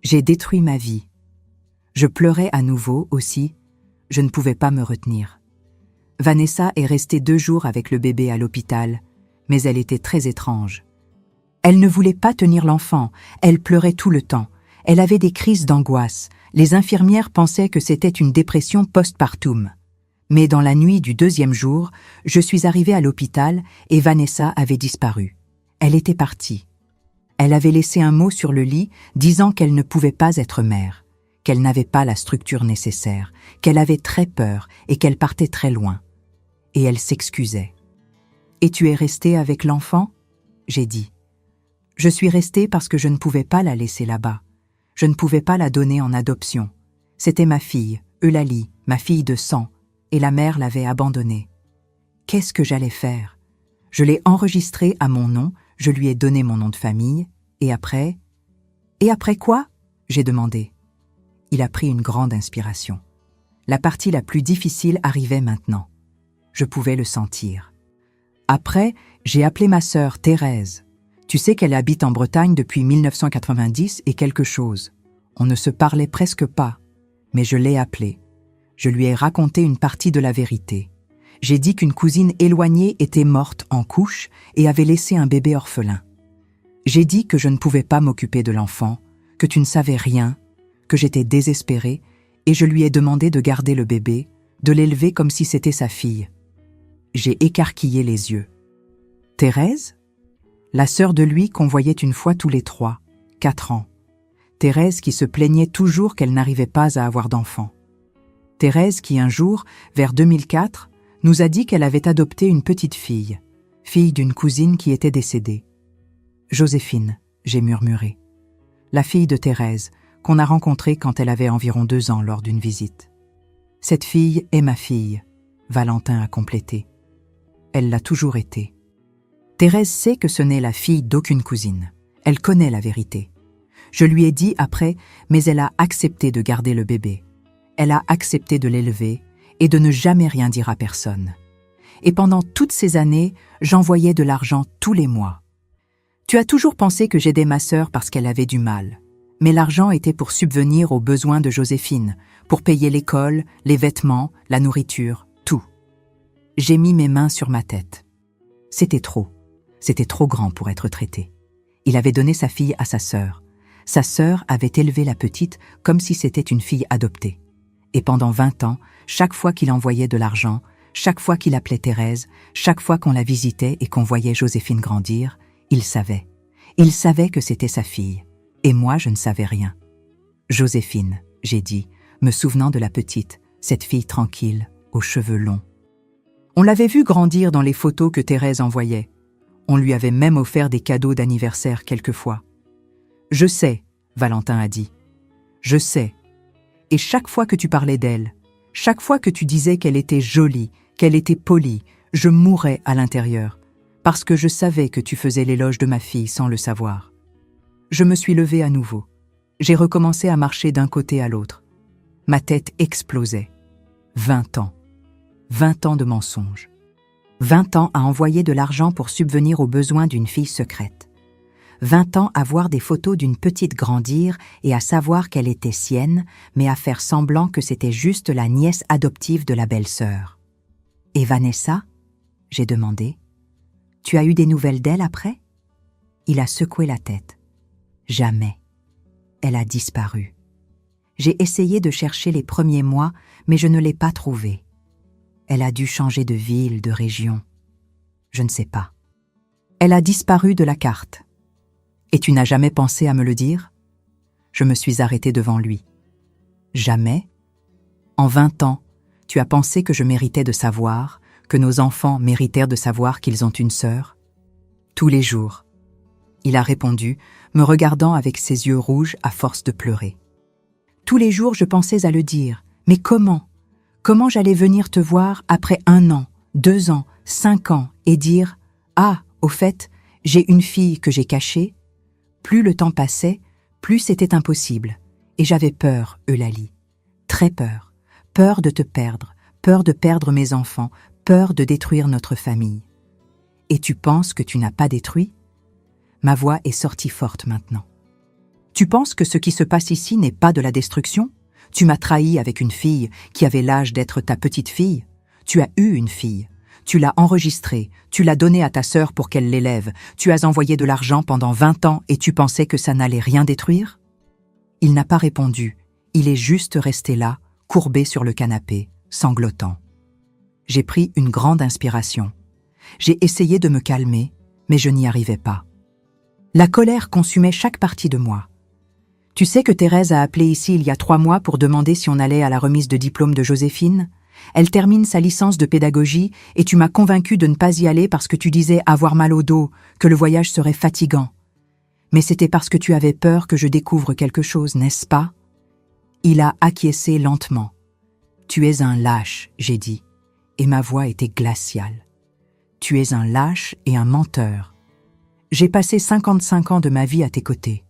Speaker 1: j'ai détruit ma vie. Je pleurais à nouveau aussi, je ne pouvais pas me retenir. Vanessa est restée 2 jours avec le bébé à l'hôpital, mais elle était très étrange. Elle ne voulait pas tenir l'enfant, elle pleurait tout le temps. Elle avait des crises d'angoisse. Les infirmières pensaient que c'était une dépression postpartum. Mais dans la nuit du 2e jour, je suis arrivée à l'hôpital et Vanessa avait disparu. Elle était partie. Elle avait laissé un mot sur le lit disant qu'elle ne pouvait pas être mère, qu'elle n'avait pas la structure nécessaire, qu'elle avait très peur et qu'elle partait très loin. Et elle s'excusait. « Et tu es restée avec l'enfant ?» j'ai dit. « Je suis restée parce que je ne pouvais pas la laisser là-bas. Je ne pouvais pas la donner en adoption. C'était ma fille, Eulalie, ma fille de sang, et la mère l'avait abandonnée. Qu'est-ce que j'allais faire? Je l'ai enregistrée à mon nom, je lui ai donné mon nom de famille, et après... Et après quoi? J'ai demandé. Il a pris une grande inspiration. La partie la plus difficile arrivait maintenant. Je pouvais le sentir. Après, j'ai appelé ma sœur Thérèse. Tu sais qu'elle habite en Bretagne depuis 1990 et quelque chose. On ne se parlait presque pas, mais je l'ai appelée. Je lui ai raconté une partie de la vérité. J'ai dit qu'une cousine éloignée était morte en couche et avait laissé un bébé orphelin. J'ai dit que je ne pouvais pas m'occuper de l'enfant, que tu ne savais rien, que j'étais désespérée, et je lui ai demandé de garder le bébé, de l'élever comme si c'était sa fille. J'ai écarquillé les yeux. Thérèse? La sœur de lui qu'on voyait une fois tous les 3, 4 ans. Thérèse qui se plaignait toujours qu'elle n'arrivait pas à avoir d'enfant. Thérèse qui un jour, vers 2004, nous a dit qu'elle avait adopté une petite fille, fille d'une cousine qui était décédée. Joséphine, j'ai murmuré. La fille de Thérèse, qu'on a rencontrée quand elle avait environ 2 ans lors d'une visite. Cette fille est ma fille, Valentin a complété. Elle l'a toujours été. Thérèse sait que ce n'est la fille d'aucune cousine. Elle connaît la vérité. Je lui ai dit après, mais elle a accepté de garder le bébé. Elle a accepté de l'élever et de ne jamais rien dire à personne. Et pendant toutes ces années, j'envoyais de l'argent tous les mois. Tu as toujours pensé que j'aidais ma sœur parce qu'elle avait du mal. Mais l'argent était pour subvenir aux besoins de Joséphine, pour payer l'école, les vêtements, la nourriture, tout. J'ai mis mes mains sur ma tête. C'était trop. C'était trop grand pour être traité. Il avait donné sa fille à sa sœur. Sa sœur avait élevé la petite comme si c'était une fille adoptée. Et pendant 20 ans, chaque fois qu'il envoyait de l'argent, chaque fois qu'il appelait Thérèse, chaque fois qu'on la visitait et qu'on voyait Joséphine grandir, il savait. Il savait que c'était sa fille. Et moi, je ne savais rien. Joséphine, j'ai dit, me souvenant de la petite, cette fille tranquille, aux cheveux longs. On l'avait vue grandir dans les photos que Thérèse envoyait. On lui avait même offert des cadeaux d'anniversaire quelquefois. « Je sais », Valentin a dit. « Je sais. Et chaque fois que tu parlais d'elle, chaque fois que tu disais qu'elle était jolie, qu'elle était polie, je mourais à l'intérieur, parce que je savais que tu faisais l'éloge de ma fille sans le savoir. » Je me suis levée à nouveau. J'ai recommencé à marcher d'un côté à l'autre. Ma tête explosait. 20 ans. 20 ans de mensonges. 20 ans à envoyer de l'argent pour subvenir aux besoins d'une fille secrète. 20 ans à voir des photos d'une petite grandir et à savoir qu'elle était sienne, mais à faire semblant que c'était juste la nièce adoptive de la belle-sœur. « Et Vanessa ?» j'ai demandé. « Tu as eu des nouvelles d'elle après ?» Il a secoué la tête. « Jamais. Elle a disparu. J'ai essayé de chercher les premiers mois, mais je ne l'ai pas trouvée. Elle a dû changer de ville, de région. Je ne sais pas. Elle a disparu de la carte. Et tu n'as jamais pensé à me le dire ?» Je me suis arrêtée devant lui. « Jamais ? En 20 ans, tu as pensé que je méritais de savoir, que nos enfants méritèrent de savoir qu'ils ont une sœur ? Tous les jours. » Il a répondu, me regardant avec ses yeux rouges à force de pleurer. « Tous les jours, je pensais à le dire. Mais comment ? Comment j'allais venir te voir après 1 an, 2 ans, 5 ans et dire « Ah, au fait, j'ai une fille que j'ai cachée ?» Plus le temps passait, plus c'était impossible. Et j'avais peur, Eulalie. Très peur. Peur de te perdre, peur de perdre mes enfants, peur de détruire notre famille. Et tu penses que tu n'as pas détruit ? Ma voix est sortie forte maintenant. Tu penses que ce qui se passe ici n'est pas de la destruction ? Tu m'as trahi avec une fille qui avait l'âge d'être ta petite fille. Tu as eu une fille. Tu l'as enregistrée, tu l'as donnée à ta sœur pour qu'elle l'élève. Tu as envoyé de l'argent pendant 20 ans et tu pensais que ça n'allait rien détruire ? Il n'a pas répondu. Il est juste resté là, courbé sur le canapé, sanglotant. J'ai pris une grande inspiration. J'ai essayé de me calmer, mais je n'y arrivais pas. La colère consumait chaque partie de moi. Tu sais que Thérèse a appelé ici il y a 3 mois pour demander si on allait à la remise de diplôme de Joséphine ? Elle termine sa licence de pédagogie et tu m'as convaincu de ne pas y aller parce que tu disais avoir mal au dos, que le voyage serait fatigant. Mais c'était parce que tu avais peur que je découvre quelque chose, n'est-ce pas ? Il a acquiescé lentement. Tu es un lâche, j'ai dit, et ma voix était glaciale. Tu es un lâche et un menteur. J'ai passé 55 ans de ma vie à tes côtés.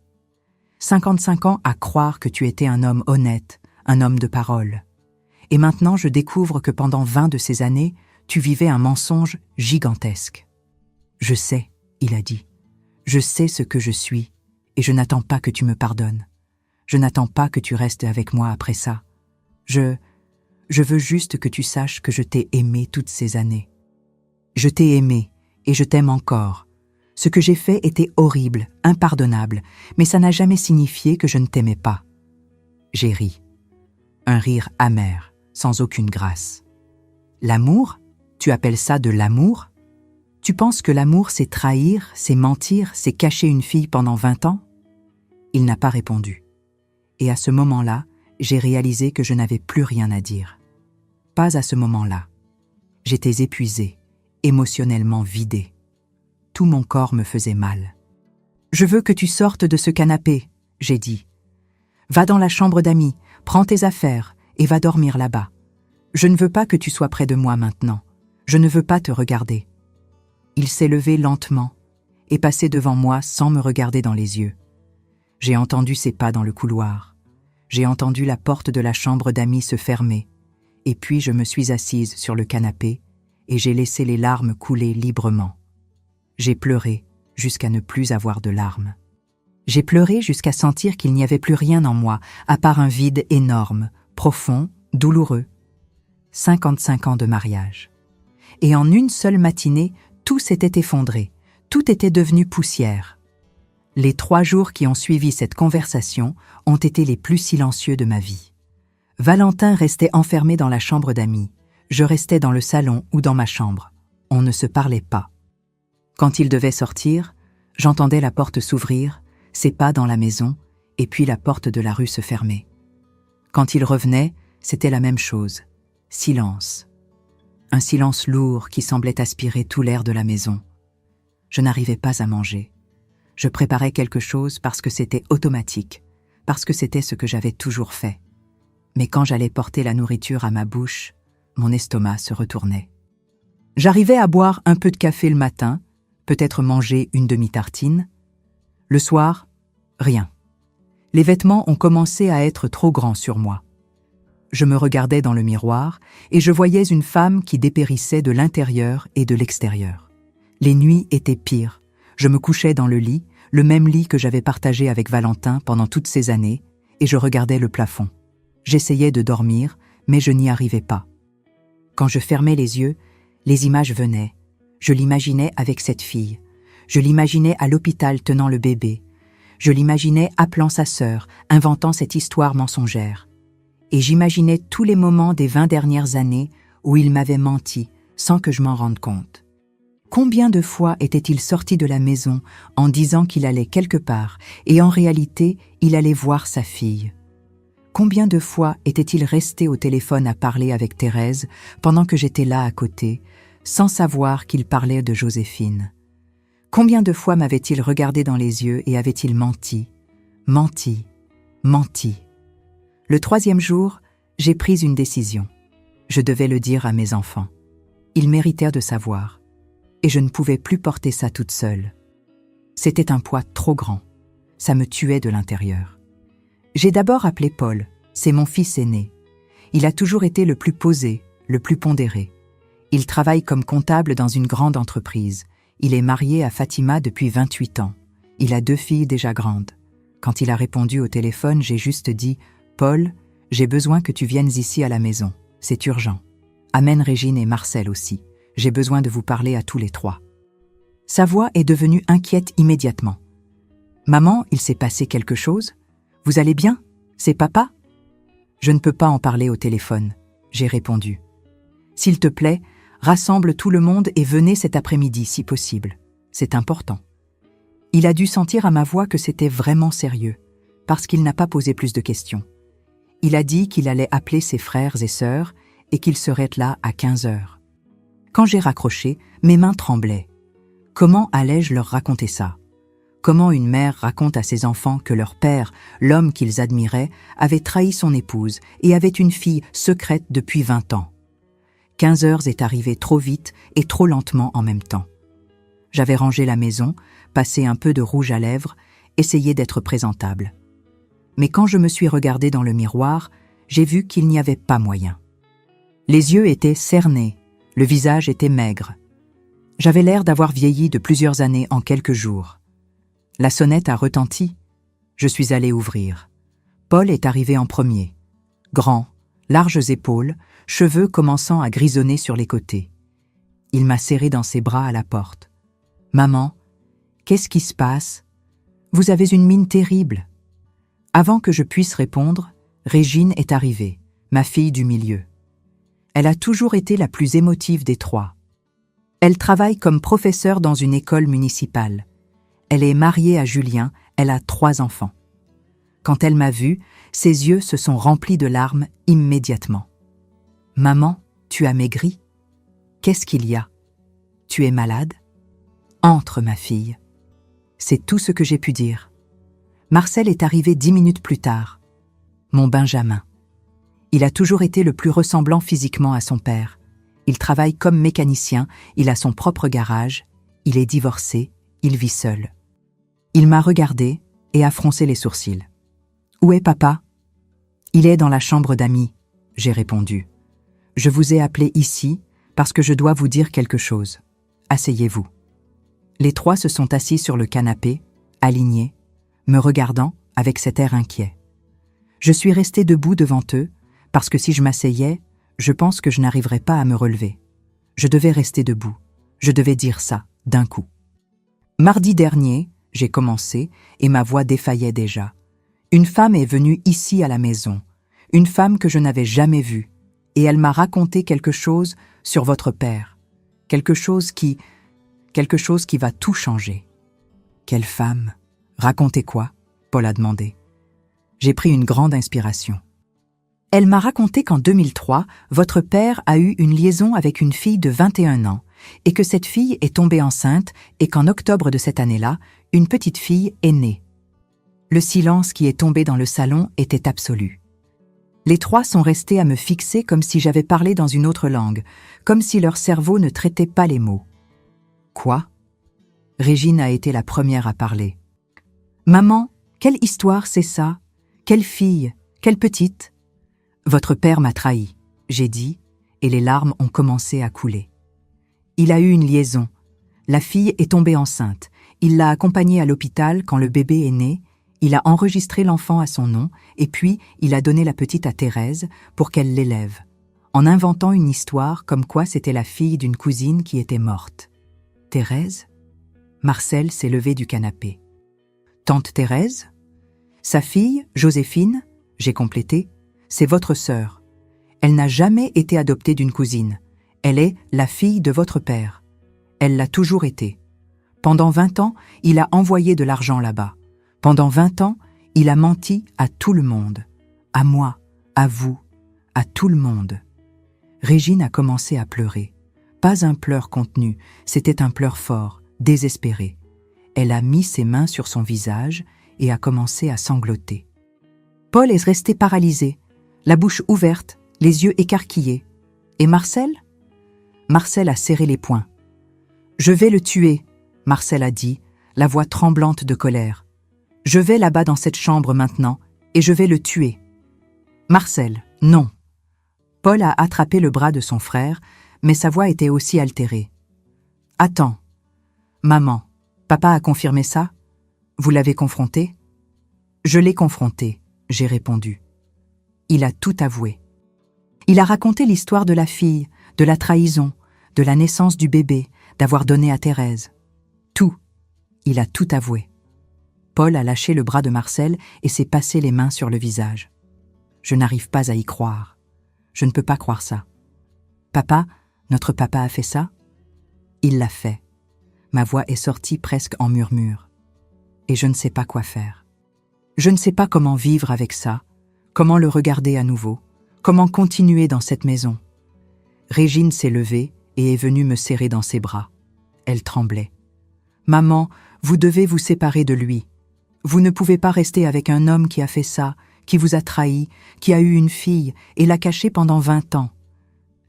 Speaker 1: 55 ans à croire que tu étais un homme honnête, un homme de parole. Et maintenant je découvre que pendant 20 de ces années, tu vivais un mensonge gigantesque. Je sais, il a dit. Je sais ce que je suis, et je n'attends pas que tu me pardonnes. Je n'attends pas que tu restes avec moi après ça. Je veux juste que tu saches que je t'ai aimé toutes ces années. Je t'ai aimé, et je t'aime encore. Ce que j'ai fait était horrible, impardonnable, mais ça n'a jamais signifié que je ne t'aimais pas. J'ai ri. Un rire amer, sans aucune grâce. L'amour ? Tu appelles ça de l'amour ? Tu penses que l'amour, c'est trahir, c'est mentir, c'est cacher une fille pendant 20 ans ? Il n'a pas répondu. Et à ce moment-là, j'ai réalisé que je n'avais plus rien à dire. Pas à ce moment-là. J'étais épuisée, émotionnellement vidée. Tout mon corps me faisait mal. « Je veux que tu sortes de ce canapé », j'ai dit. « Va dans la chambre d'amis, prends tes affaires et va dormir là-bas. Je ne veux pas que tu sois près de moi maintenant. Je ne veux pas te regarder. » Il s'est levé lentement et passé devant moi sans me regarder dans les yeux. J'ai entendu ses pas dans le couloir. J'ai entendu la porte de la chambre d'amis se fermer. Et puis je me suis assise sur le canapé et j'ai laissé les larmes couler librement. J'ai pleuré jusqu'à ne plus avoir de larmes. J'ai pleuré jusqu'à sentir qu'il n'y avait plus rien en moi, à part un vide énorme, profond, douloureux. 55 ans de mariage. Et en une seule matinée, tout s'était effondré, tout était devenu poussière. Les 3 jours qui ont suivi cette conversation ont été les plus silencieux de ma vie. Valentin restait enfermé dans la chambre d'amis. Je restais dans le salon ou dans ma chambre. On ne se parlait pas. Quand il devait sortir, j'entendais la porte s'ouvrir, ses pas dans la maison, et puis la porte de la rue se fermer. Quand il revenait, c'était la même chose. Silence. Un silence lourd qui semblait aspirer tout l'air de la maison. Je n'arrivais pas à manger. Je préparais quelque chose parce que c'était automatique, parce que c'était ce que j'avais toujours fait. Mais quand j'allais porter la nourriture à ma bouche, mon estomac se retournait. J'arrivais à boire un peu de café le matin, peut-être manger une demi-tartine. Le soir, rien. Les vêtements ont commencé à être trop grands sur moi. Je me regardais dans le miroir et je voyais une femme qui dépérissait de l'intérieur et de l'extérieur. Les nuits étaient pires. Je me couchais dans le lit, le même lit que j'avais partagé avec Valentin pendant toutes ces années, et je regardais le plafond. J'essayais de dormir, mais je n'y arrivais pas. Quand je fermais les yeux, les images venaient. Je l'imaginais avec cette fille. Je l'imaginais à l'hôpital tenant le bébé. Je l'imaginais appelant sa sœur, inventant cette histoire mensongère. Et j'imaginais tous les moments des 20 dernières années où il m'avait menti, sans que je m'en rende compte. Combien de fois était-il sorti de la maison en disant qu'il allait quelque part et en réalité, il allait voir sa fille? Combien de fois était-il resté au téléphone à parler avec Thérèse pendant que j'étais là à côté, sans savoir qu'il parlait de Joséphine? Combien de fois m'avait-il regardé dans les yeux et avait-il menti, menti, menti? Le 3e jour, j'ai pris une décision. Je devais le dire à mes enfants. Ils méritèrent de savoir. Et je ne pouvais plus porter ça toute seule. C'était un poids trop grand. Ça me tuait de l'intérieur. J'ai d'abord appelé Paul. C'est mon fils aîné. Il a toujours été le plus posé, le plus pondéré. Il travaille comme comptable dans une grande entreprise. Il est marié à Fatima depuis 28 ans. Il a 2 filles déjà grandes. Quand il a répondu au téléphone, j'ai juste dit « Paul, j'ai besoin que tu viennes ici à la maison. C'est urgent. Amène Régine et Marcel aussi. J'ai besoin de vous parler à tous les 3. » Sa voix est devenue inquiète immédiatement. « Maman, il s'est passé quelque chose? Vous allez bien? C'est papa? » « Je ne peux pas en parler au téléphone, » j'ai répondu. « S'il te plaît, rassemble tout le monde et venez cet après-midi si possible. C'est important. » Il a dû sentir à ma voix que c'était vraiment sérieux, parce qu'il n'a pas posé plus de questions. Il a dit qu'il allait appeler ses frères et sœurs et qu'il serait là à 15 heures. Quand j'ai raccroché, mes mains tremblaient. Comment allais-je leur raconter ça? Comment une mère raconte à ses enfants que leur père, l'homme qu'ils admiraient, avait trahi son épouse et avait une fille secrète depuis 20 ans? 15 heures est arrivé trop vite et trop lentement en même temps. J'avais rangé la maison, passé un peu de rouge à lèvres, essayé d'être présentable. Mais quand je me suis regardée dans le miroir, j'ai vu qu'il n'y avait pas moyen. Les yeux étaient cernés, le visage était maigre. J'avais l'air d'avoir vieilli de plusieurs années en quelques jours. La sonnette a retenti. Je suis allée ouvrir. Paul est arrivé en premier. Grand, larges épaules, cheveux commençant à grisonner sur les côtés. Il m'a serré dans ses bras à la porte. « Maman, qu'est-ce qui se passe? Vous avez une mine terrible. » Avant que je puisse répondre, Régine est arrivée, ma fille du milieu. Elle a toujours été la plus émotive des 3. Elle travaille comme professeure dans une école municipale. Elle est mariée à Julien, elle a 3 enfants. Quand elle m'a vue, ses yeux se sont remplis de larmes immédiatement. « Maman, tu as maigri? Qu'est-ce qu'il y a? Tu es malade? Entre, ma fille. » C'est tout ce que j'ai pu dire. Marcel est arrivé 10 minutes plus tard. Mon Benjamin. Il a toujours été le plus ressemblant physiquement à son père. Il travaille comme mécanicien, il a son propre garage, il est divorcé, il vit seul. Il m'a regardé et a froncé les sourcils. « Où est papa? » « Il est dans la chambre d'amis, » j'ai répondu. « Je vous ai appelé ici parce que je dois vous dire quelque chose. Asseyez-vous. » Les 3 se sont assis sur le canapé, alignés, me regardant avec cet air inquiet. Je suis restée debout devant eux parce que si je m'asseyais, je pense que je n'arriverais pas à me relever. Je devais rester debout. Je devais dire ça, d'un coup. Mardi dernier, j'ai commencé et ma voix défaillait déjà. Une femme est venue ici à la maison, une femme que je n'avais jamais vue, et elle m'a raconté quelque chose sur votre père, quelque chose qui va tout changer. Quelle femme? Racontez quoi? Paul a demandé. J'ai pris une grande inspiration. Elle m'a raconté qu'en 2003, votre père a eu une liaison avec une fille de 21 ans et que cette fille est tombée enceinte et qu'en octobre de cette année-là, une petite fille est née. Le silence qui est tombé dans le salon était absolu. Les 3 sont restés à me fixer comme si j'avais parlé dans une autre langue, comme si leur cerveau ne traitait pas les mots. Quoi? Régine a été la première à parler. « Maman, quelle histoire c'est ça? Quelle fille? Quelle petite? » « Votre père m'a trahi, » j'ai dit, et les larmes ont commencé à couler. Il a eu une liaison. La fille est tombée enceinte, Il l'a accompagnée à l'hôpital quand le bébé est né, il a enregistré l'enfant à son nom et puis il a donné la petite à Thérèse pour qu'elle l'élève, en inventant une histoire comme quoi c'était la fille d'une cousine qui était morte. Thérèse? Marcel s'est levé du canapé. Tante Thérèse? Sa fille, Joséphine, j'ai complété, c'est votre sœur. Elle n'a jamais été adoptée d'une cousine. Elle est la fille de votre père. Elle l'a toujours été. Pendant 20 ans, il a envoyé de l'argent là-bas. Pendant 20 ans, il a menti à tout le monde. À moi, à vous, à tout le monde. Régine a commencé à pleurer. Pas un pleur contenu, c'était un pleur fort, désespéré. Elle a mis ses mains sur son visage et a commencé à sangloter. Paul est resté paralysé, la bouche ouverte, les yeux écarquillés. Et Marcel? Marcel a serré les poings. « Je vais le tuer », Marcel a dit, la voix tremblante de colère. « Je vais là-bas dans cette chambre maintenant, et je vais le tuer. » Marcel, non. Paul a attrapé le bras de son frère, mais sa voix était aussi altérée. « Attends. Maman, papa a confirmé ça? Vous l'avez confronté? » « Je l'ai confronté, » j'ai répondu. Il a tout avoué. Il a raconté l'histoire de la fille, de la trahison, de la naissance du bébé, d'avoir donné à Thérèse. Tout. Il a tout avoué. Paul a lâché le bras de Marcel et s'est passé les mains sur le visage. Je n'arrive pas à y croire. Je ne peux pas croire ça. Papa, notre papa a fait ça? Il l'a fait. Ma voix est sortie presque en murmure. Et je ne sais pas quoi faire. Je ne sais pas comment vivre avec ça, comment le regarder à nouveau, comment continuer dans cette maison. Régine s'est levée et est venue me serrer dans ses bras. Elle tremblait. « Maman, vous devez vous séparer de lui. Vous ne pouvez pas rester avec un homme qui a fait ça, qui vous a trahi, qui a eu une fille et l'a cachée pendant 20 ans. »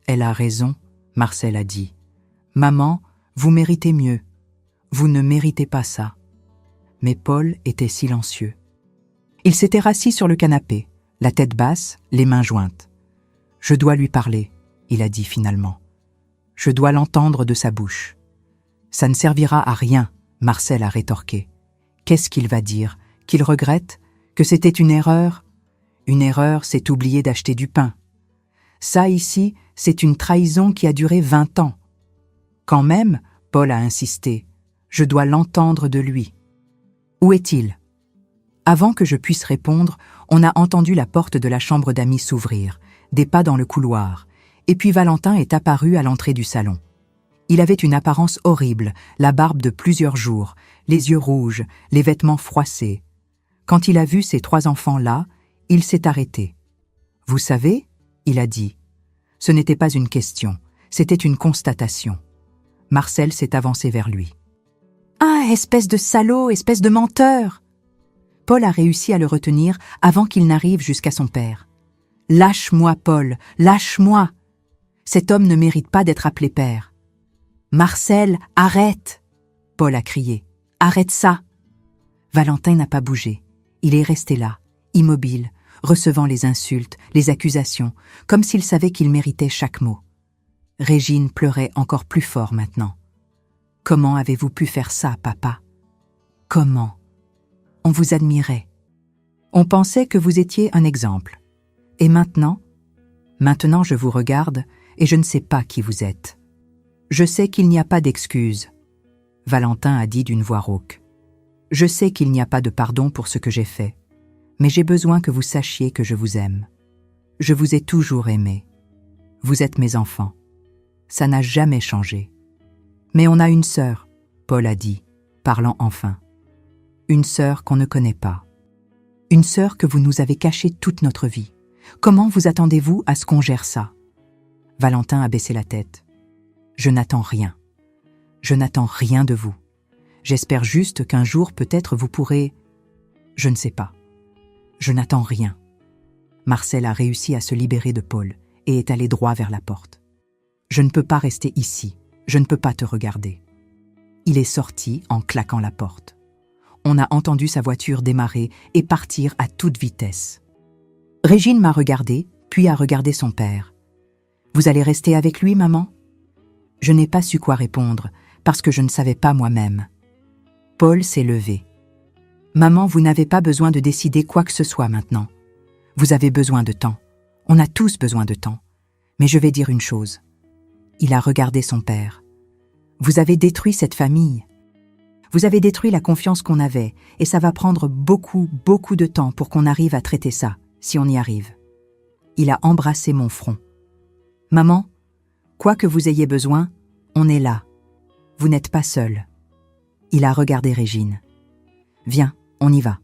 Speaker 1: Elle a raison, Marcel a dit. « Maman, vous méritez mieux. Vous ne méritez pas ça. » Mais Paul était silencieux. Il s'était rassis sur le canapé, la tête basse, les mains jointes. « Je dois lui parler, » il a dit finalement. « Je dois l'entendre de sa bouche. »« Ça ne servira à rien, » Marcel a rétorqué. « Qu'est-ce qu'il va dire? Qu'il regrette? Que c'était une erreur? Une erreur, c'est oublier d'acheter du pain. Ça ici, c'est une trahison qui a duré 20 ans. Quand même, Paul a insisté, je dois l'entendre de lui. Où est-il? Avant que je puisse répondre, on a entendu la porte de la chambre d'amis s'ouvrir, des pas dans le couloir, et puis Valentin est apparu à l'entrée du salon. Il avait une apparence horrible, la barbe de plusieurs jours, les yeux rouges, les vêtements froissés. Quand il a vu ces 3 enfants-là, il s'est arrêté. « Vous savez ?» il a dit. Ce n'était pas une question, c'était une constatation. Marcel s'est avancé vers lui. « Ah, espèce de salaud, espèce de menteur !» Paul a réussi à le retenir avant qu'il n'arrive jusqu'à son père. « Lâche-moi, Paul, lâche-moi! Cet homme ne mérite pas d'être appelé père. »« Marcel, arrête !» Paul a crié. « Arrête ça !» Valentin n'a pas bougé. Il est resté là, immobile, recevant les insultes, les accusations, comme s'il savait qu'il méritait chaque mot. Régine pleurait encore plus fort maintenant. « Comment avez-vous pu faire ça, papa? Comment? On vous admirait. On pensait que vous étiez un exemple. Et maintenant? Maintenant je vous regarde et je ne sais pas qui vous êtes. Je sais qu'il n'y a pas d'excuse. » Valentin a dit d'une voix rauque. « Je sais qu'il n'y a pas de pardon pour ce que j'ai fait, mais j'ai besoin que vous sachiez que je vous aime. Je vous ai toujours aimé. Vous êtes mes enfants. Ça n'a jamais changé. Mais on a une sœur, Paul a dit, parlant enfin. Une sœur qu'on ne connaît pas. Une sœur que vous nous avez cachée toute notre vie. Comment vous attendez-vous à ce qu'on gère ça? » Valentin a baissé la tête. « Je n'attends rien. Je n'attends rien de vous. J'espère juste qu'un jour peut-être vous pourrez... Je ne sais pas. Je n'attends rien. » Marcel a réussi à se libérer de Paul et est allé droit vers la porte. « Je ne peux pas rester ici. Je ne peux pas te regarder. » Il est sorti en claquant la porte. On a entendu sa voiture démarrer et partir à toute vitesse. Régine m'a regardé, puis a regardé son père. « Vous allez rester avec lui, maman ?» Je n'ai pas su quoi répondre, parce que je ne savais pas moi-même. Paul s'est levé. « Maman, vous n'avez pas besoin de décider quoi que ce soit maintenant. Vous avez besoin de temps. On a tous besoin de temps. Mais je vais dire une chose. » Il a regardé son père. « Vous avez détruit cette famille. Vous avez détruit la confiance qu'on avait, et ça va prendre beaucoup, beaucoup de temps pour qu'on arrive à traiter ça, si on y arrive. » Il a embrassé mon front. « Maman, quoi que vous ayez besoin, on est là. Vous n'êtes pas seule. » Il a regardé Régine. « Viens, on y va.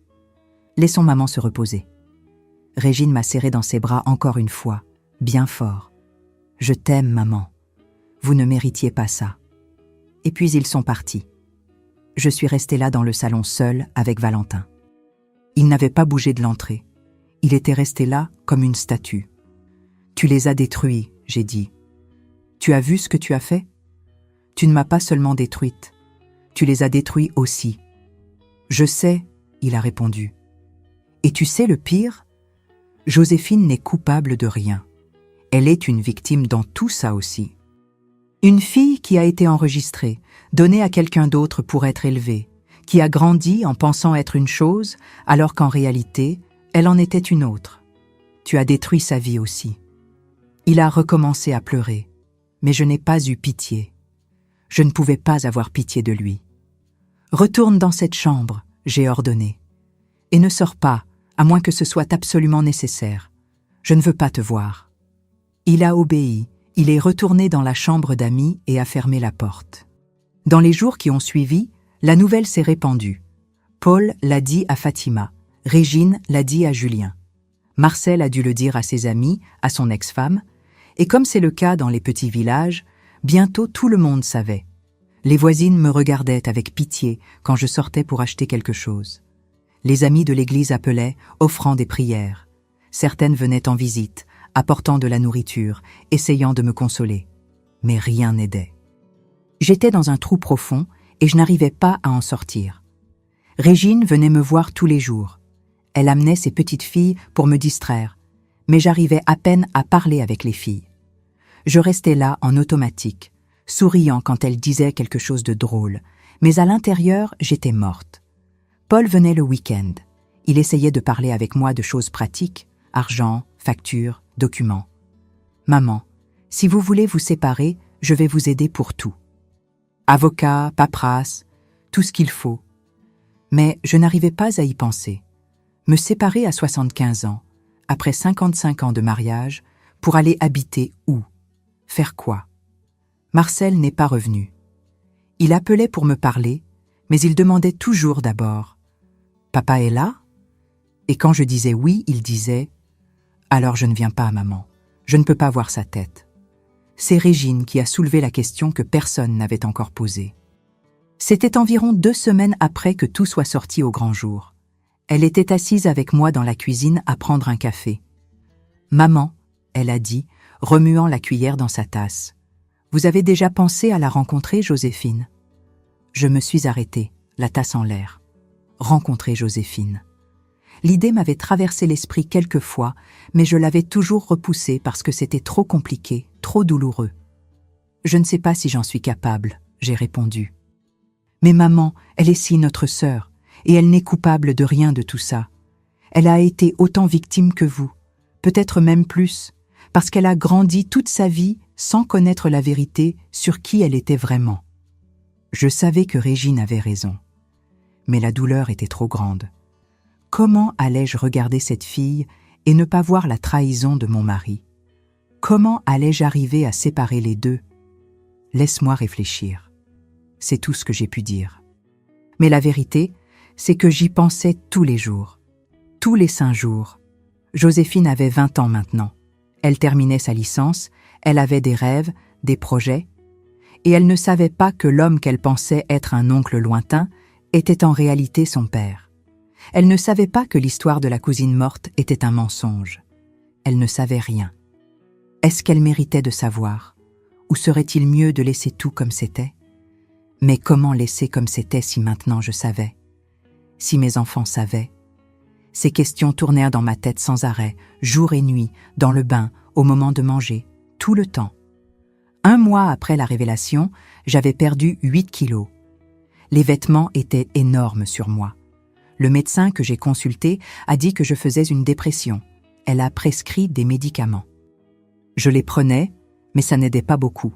Speaker 1: Laissons maman se reposer. » Régine m'a serré dans ses bras encore une fois, bien fort. « Je t'aime, maman. Vous ne méritiez pas ça. » Et puis ils sont partis. Je suis restée là dans le salon seule avec Valentin. Il n'avait pas bougé de l'entrée. Il était resté là comme une statue. « Tu les as détruits, » j'ai dit. « Tu as vu ce que tu as fait ? Tu ne m'as pas seulement détruite. Tu les as détruits aussi. »« Je sais, » il a répondu. « Et tu sais le pire ? Joséphine n'est coupable de rien. Elle est une victime dans tout ça aussi. Une fille qui a été enregistrée, donnée à quelqu'un d'autre pour être élevée, qui a grandi en pensant être une chose, alors qu'en réalité, elle en était une autre. Tu as détruit sa vie aussi. » Il a recommencé à pleurer, mais je n'ai pas eu pitié. Je ne pouvais pas avoir pitié de lui. « Retourne dans cette chambre, » j'ai ordonné. « Et ne sors pas, à moins que ce soit absolument nécessaire. Je ne veux pas te voir. » Il a obéi, il est retourné dans la chambre d'amis et a fermé la porte. Dans les jours qui ont suivi, la nouvelle s'est répandue. Paul l'a dit à Fatima, Régine l'a dit à Julien. Marcel a dû le dire à ses amis, à son ex-femme, et comme c'est le cas dans les petits villages, bientôt tout le monde savait. Les voisines me regardaient avec pitié quand je sortais pour acheter quelque chose. Les amis de l'église appelaient, offrant des prières. Certaines venaient en visite, apportant de la nourriture, essayant de me consoler. Mais rien n'aidait. J'étais dans un trou profond et je n'arrivais pas à en sortir. Régine venait me voir tous les jours. Elle amenait ses petites filles pour me distraire, mais j'arrivais à peine à parler avec les filles. Je restais là en automatique, souriant quand elles disaient quelque chose de drôle, mais à l'intérieur, j'étais morte. Paul venait le week-end. Il essayait de parler avec moi de choses pratiques, argent, factures, documents. « Maman, si vous voulez vous séparer, je vais vous aider pour tout. Avocat, paperasse, tout ce qu'il faut. » Mais je n'arrivais pas à y penser. Me séparer à 75 ans, après 55 ans de mariage, pour aller habiter où ? Faire quoi ? Marcel n'est pas revenu. Il appelait pour me parler, mais il demandait toujours d'abord « Papa est là ?» Et quand je disais oui, il disait « Alors je ne viens pas, maman, je ne peux pas voir sa tête. » C'est Régine qui a soulevé la question que personne n'avait encore posée. C'était environ 2 semaines après que tout soit sorti au grand jour. Elle était assise avec moi dans la cuisine à prendre un café. « Maman, » elle a dit, remuant la cuillère dans sa tasse. « Vous avez déjà pensé à la rencontrer, Joséphine ?» Je me suis arrêtée, la tasse en l'air. Rencontrer Joséphine. L'idée m'avait traversé l'esprit quelques fois, mais je l'avais toujours repoussée parce que c'était trop compliqué, trop douloureux. « Je ne sais pas si j'en suis capable, » j'ai répondu. « Mais maman, elle est si notre sœur, et elle n'est coupable de rien de tout ça. Elle a été autant victime que vous, peut-être même plus, parce qu'elle a grandi toute sa vie sans connaître la vérité sur qui elle était vraiment. » Je savais que Régine avait raison, mais la douleur était trop grande. Comment allais-je regarder cette fille et ne pas voir la trahison de mon mari ? Comment allais-je arriver à séparer les deux ? Laisse-moi réfléchir. C'est tout ce que j'ai pu dire. Mais la vérité, c'est que j'y pensais tous les jours. Tous les 5 jours. Joséphine avait 20 ans maintenant. Elle terminait sa licence, elle avait des rêves, des projets, et elle ne savait pas que l'homme qu'elle pensait être un oncle lointain était en réalité son père. Elle ne savait pas que l'histoire de la cousine morte était un mensonge. Elle ne savait rien. Est-ce qu'elle méritait de savoir ? Ou serait-il mieux de laisser tout comme c'était ? Mais comment laisser comme c'était si maintenant je savais ? Si mes enfants savaient ? Ces questions tournèrent dans ma tête sans arrêt, jour et nuit, dans le bain, au moment de manger, tout le temps. 1 mois après la révélation, j'avais perdu 8 kilos. Les vêtements étaient énormes sur moi. Le médecin que j'ai consulté a dit que je faisais une dépression. Elle a prescrit des médicaments. Je les prenais, mais ça n'aidait pas beaucoup.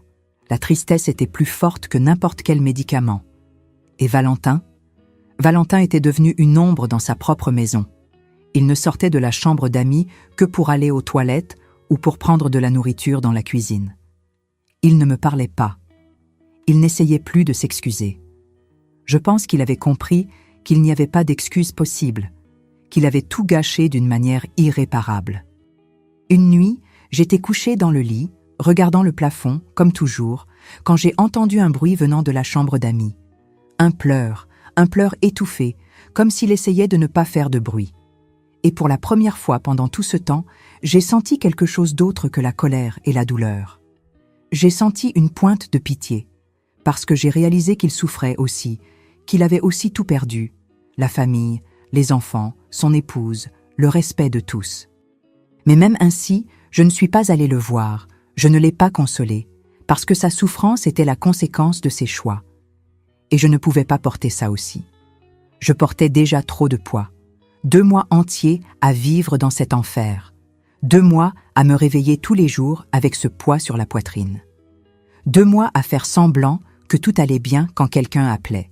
Speaker 1: La tristesse était plus forte que n'importe quel médicament. Et Valentin était devenu une ombre dans sa propre maison. Il ne sortait de la chambre d'amis que pour aller aux toilettes ou pour prendre de la nourriture dans la cuisine. Il ne me parlait pas. Il n'essayait plus de s'excuser. Je pense qu'il avait compris qu'il n'y avait pas d'excuse possible, qu'il avait tout gâché d'une manière irréparable. Une nuit, j'étais couchée dans le lit, regardant le plafond, comme toujours, quand j'ai entendu un bruit venant de la chambre d'amis. Un pleur étouffé, comme s'il essayait de ne pas faire de bruit. Et pour la première fois pendant tout ce temps, j'ai senti quelque chose d'autre que la colère et la douleur. J'ai senti une pointe de pitié, parce que j'ai réalisé qu'il souffrait aussi, qu'il avait aussi tout perdu, la famille, les enfants, son épouse, le respect de tous. Mais même ainsi, je ne suis pas allée le voir, je ne l'ai pas consolé, parce que sa souffrance était la conséquence de ses choix. Et je ne pouvais pas porter ça aussi. Je portais déjà trop de poids. 2 mois entiers à vivre dans cet enfer. 2 mois à me réveiller tous les jours avec ce poids sur la poitrine. 2 mois à faire semblant que tout allait bien quand quelqu'un appelait.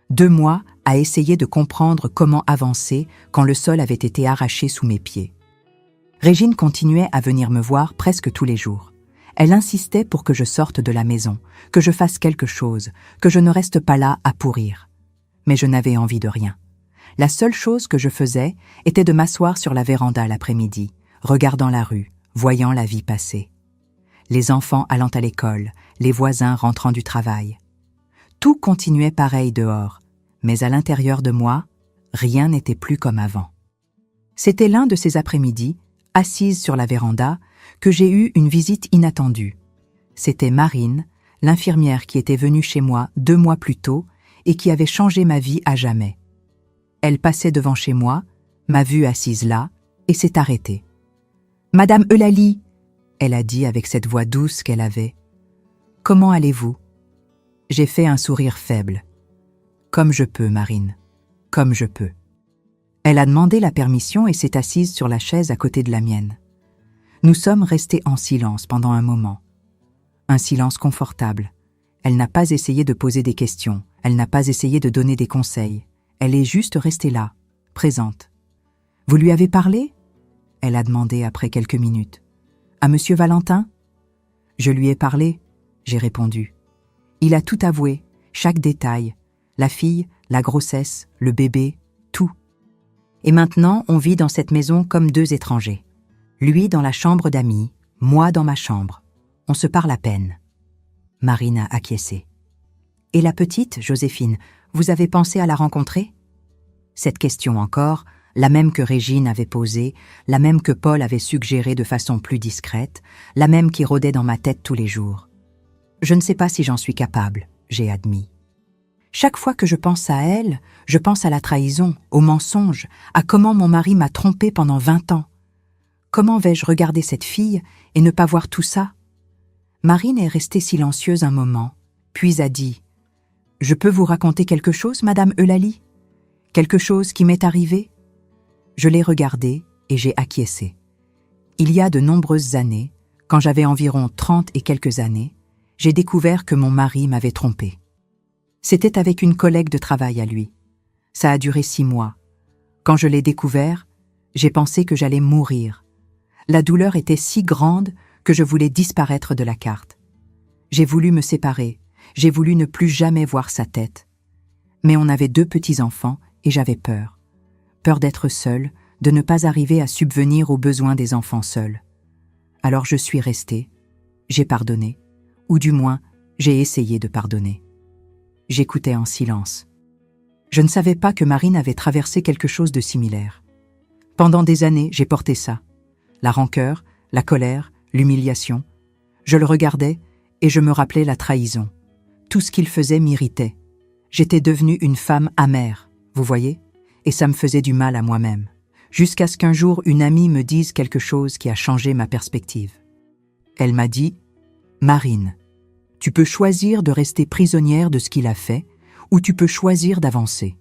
Speaker 1: 2 mois à essayer de comprendre comment avancer quand le sol avait été arraché sous mes pieds. Régine continuait à venir me voir presque tous les jours. Elle insistait pour que je sorte de la maison, que je fasse quelque chose, que je ne reste pas là à pourrir. Mais je n'avais envie de rien. La seule chose que je faisais était de m'asseoir sur la véranda l'après-midi, regardant la rue, voyant la vie passer. Les enfants allant à l'école, les voisins rentrant du travail. Tout continuait pareil dehors, mais à l'intérieur de moi, rien n'était plus comme avant. C'était l'un de ces après-midi, assise sur la véranda, que j'ai eu une visite inattendue. C'était Marine, l'infirmière qui était venue chez moi 2 mois plus tôt et qui avait changé ma vie à jamais. Elle passait devant chez moi, m'a vue assise là, et s'est arrêtée. « Madame Eulalie !» elle a dit avec cette voix douce qu'elle avait. « Comment allez-vous » J'ai fait un sourire faible. « Comme je peux, Marine, comme je peux. » Elle a demandé la permission et s'est assise sur la chaise à côté de la mienne. Nous sommes restés en silence pendant un moment. Un silence confortable. Elle n'a pas essayé de poser des questions, elle n'a pas essayé de donner des conseils. Elle est juste restée là, présente. « Vous lui avez parlé ?» elle a demandé après quelques minutes. « À Monsieur Valentin ?» Je lui ai parlé, j'ai répondu. Il a tout avoué, chaque détail, la fille, la grossesse, le bébé, tout. Et maintenant, on vit dans cette maison comme 2 étrangers. Lui dans la chambre d'amis, moi dans ma chambre. On se parle à peine. Marine a acquiescé. « Et la petite, Joséphine, vous avez pensé à la rencontrer ?» Cette question encore, la même que Régine avait posée, la même que Paul avait suggérée de façon plus discrète, la même qui rôdait dans ma tête tous les jours. Je ne sais pas si j'en suis capable, j'ai admis. Chaque fois que je pense à elle, je pense à la trahison, au mensonge, à comment mon mari m'a trompée pendant 20 ans. Comment vais-je regarder cette fille et ne pas voir tout ça? Marine est restée silencieuse un moment, puis a dit « Je peux vous raconter quelque chose, Madame Eulalie? Quelque chose qui m'est arrivé ?» Je l'ai regardée et j'ai acquiescé. Il y a de nombreuses années, quand j'avais environ 30 et quelques années, j'ai découvert que mon mari m'avait trompée. C'était avec une collègue de travail à lui. Ça a duré 6 mois. Quand je l'ai découvert, j'ai pensé que j'allais mourir. La douleur était si grande que je voulais disparaître de la carte. J'ai voulu me séparer, j'ai voulu ne plus jamais voir sa tête. Mais on avait 2 petits-enfants et j'avais peur. Peur d'être seule, de ne pas arriver à subvenir aux besoins des enfants seuls. Alors je suis restée, j'ai pardonné, ou du moins, j'ai essayé de pardonner. J'écoutais en silence. Je ne savais pas que Marine avait traversé quelque chose de similaire. Pendant des années, j'ai porté ça. La rancœur, la colère, l'humiliation. Je le regardais et je me rappelais la trahison. Tout ce qu'il faisait m'irritait. J'étais devenue une femme amère, vous voyez, et ça me faisait du mal à moi-même. Jusqu'à ce qu'un jour, une amie me dise quelque chose qui a changé ma perspective. Elle m'a dit « Marine, tu peux choisir de rester prisonnière de ce qu'il a fait où tu peux choisir d'avancer.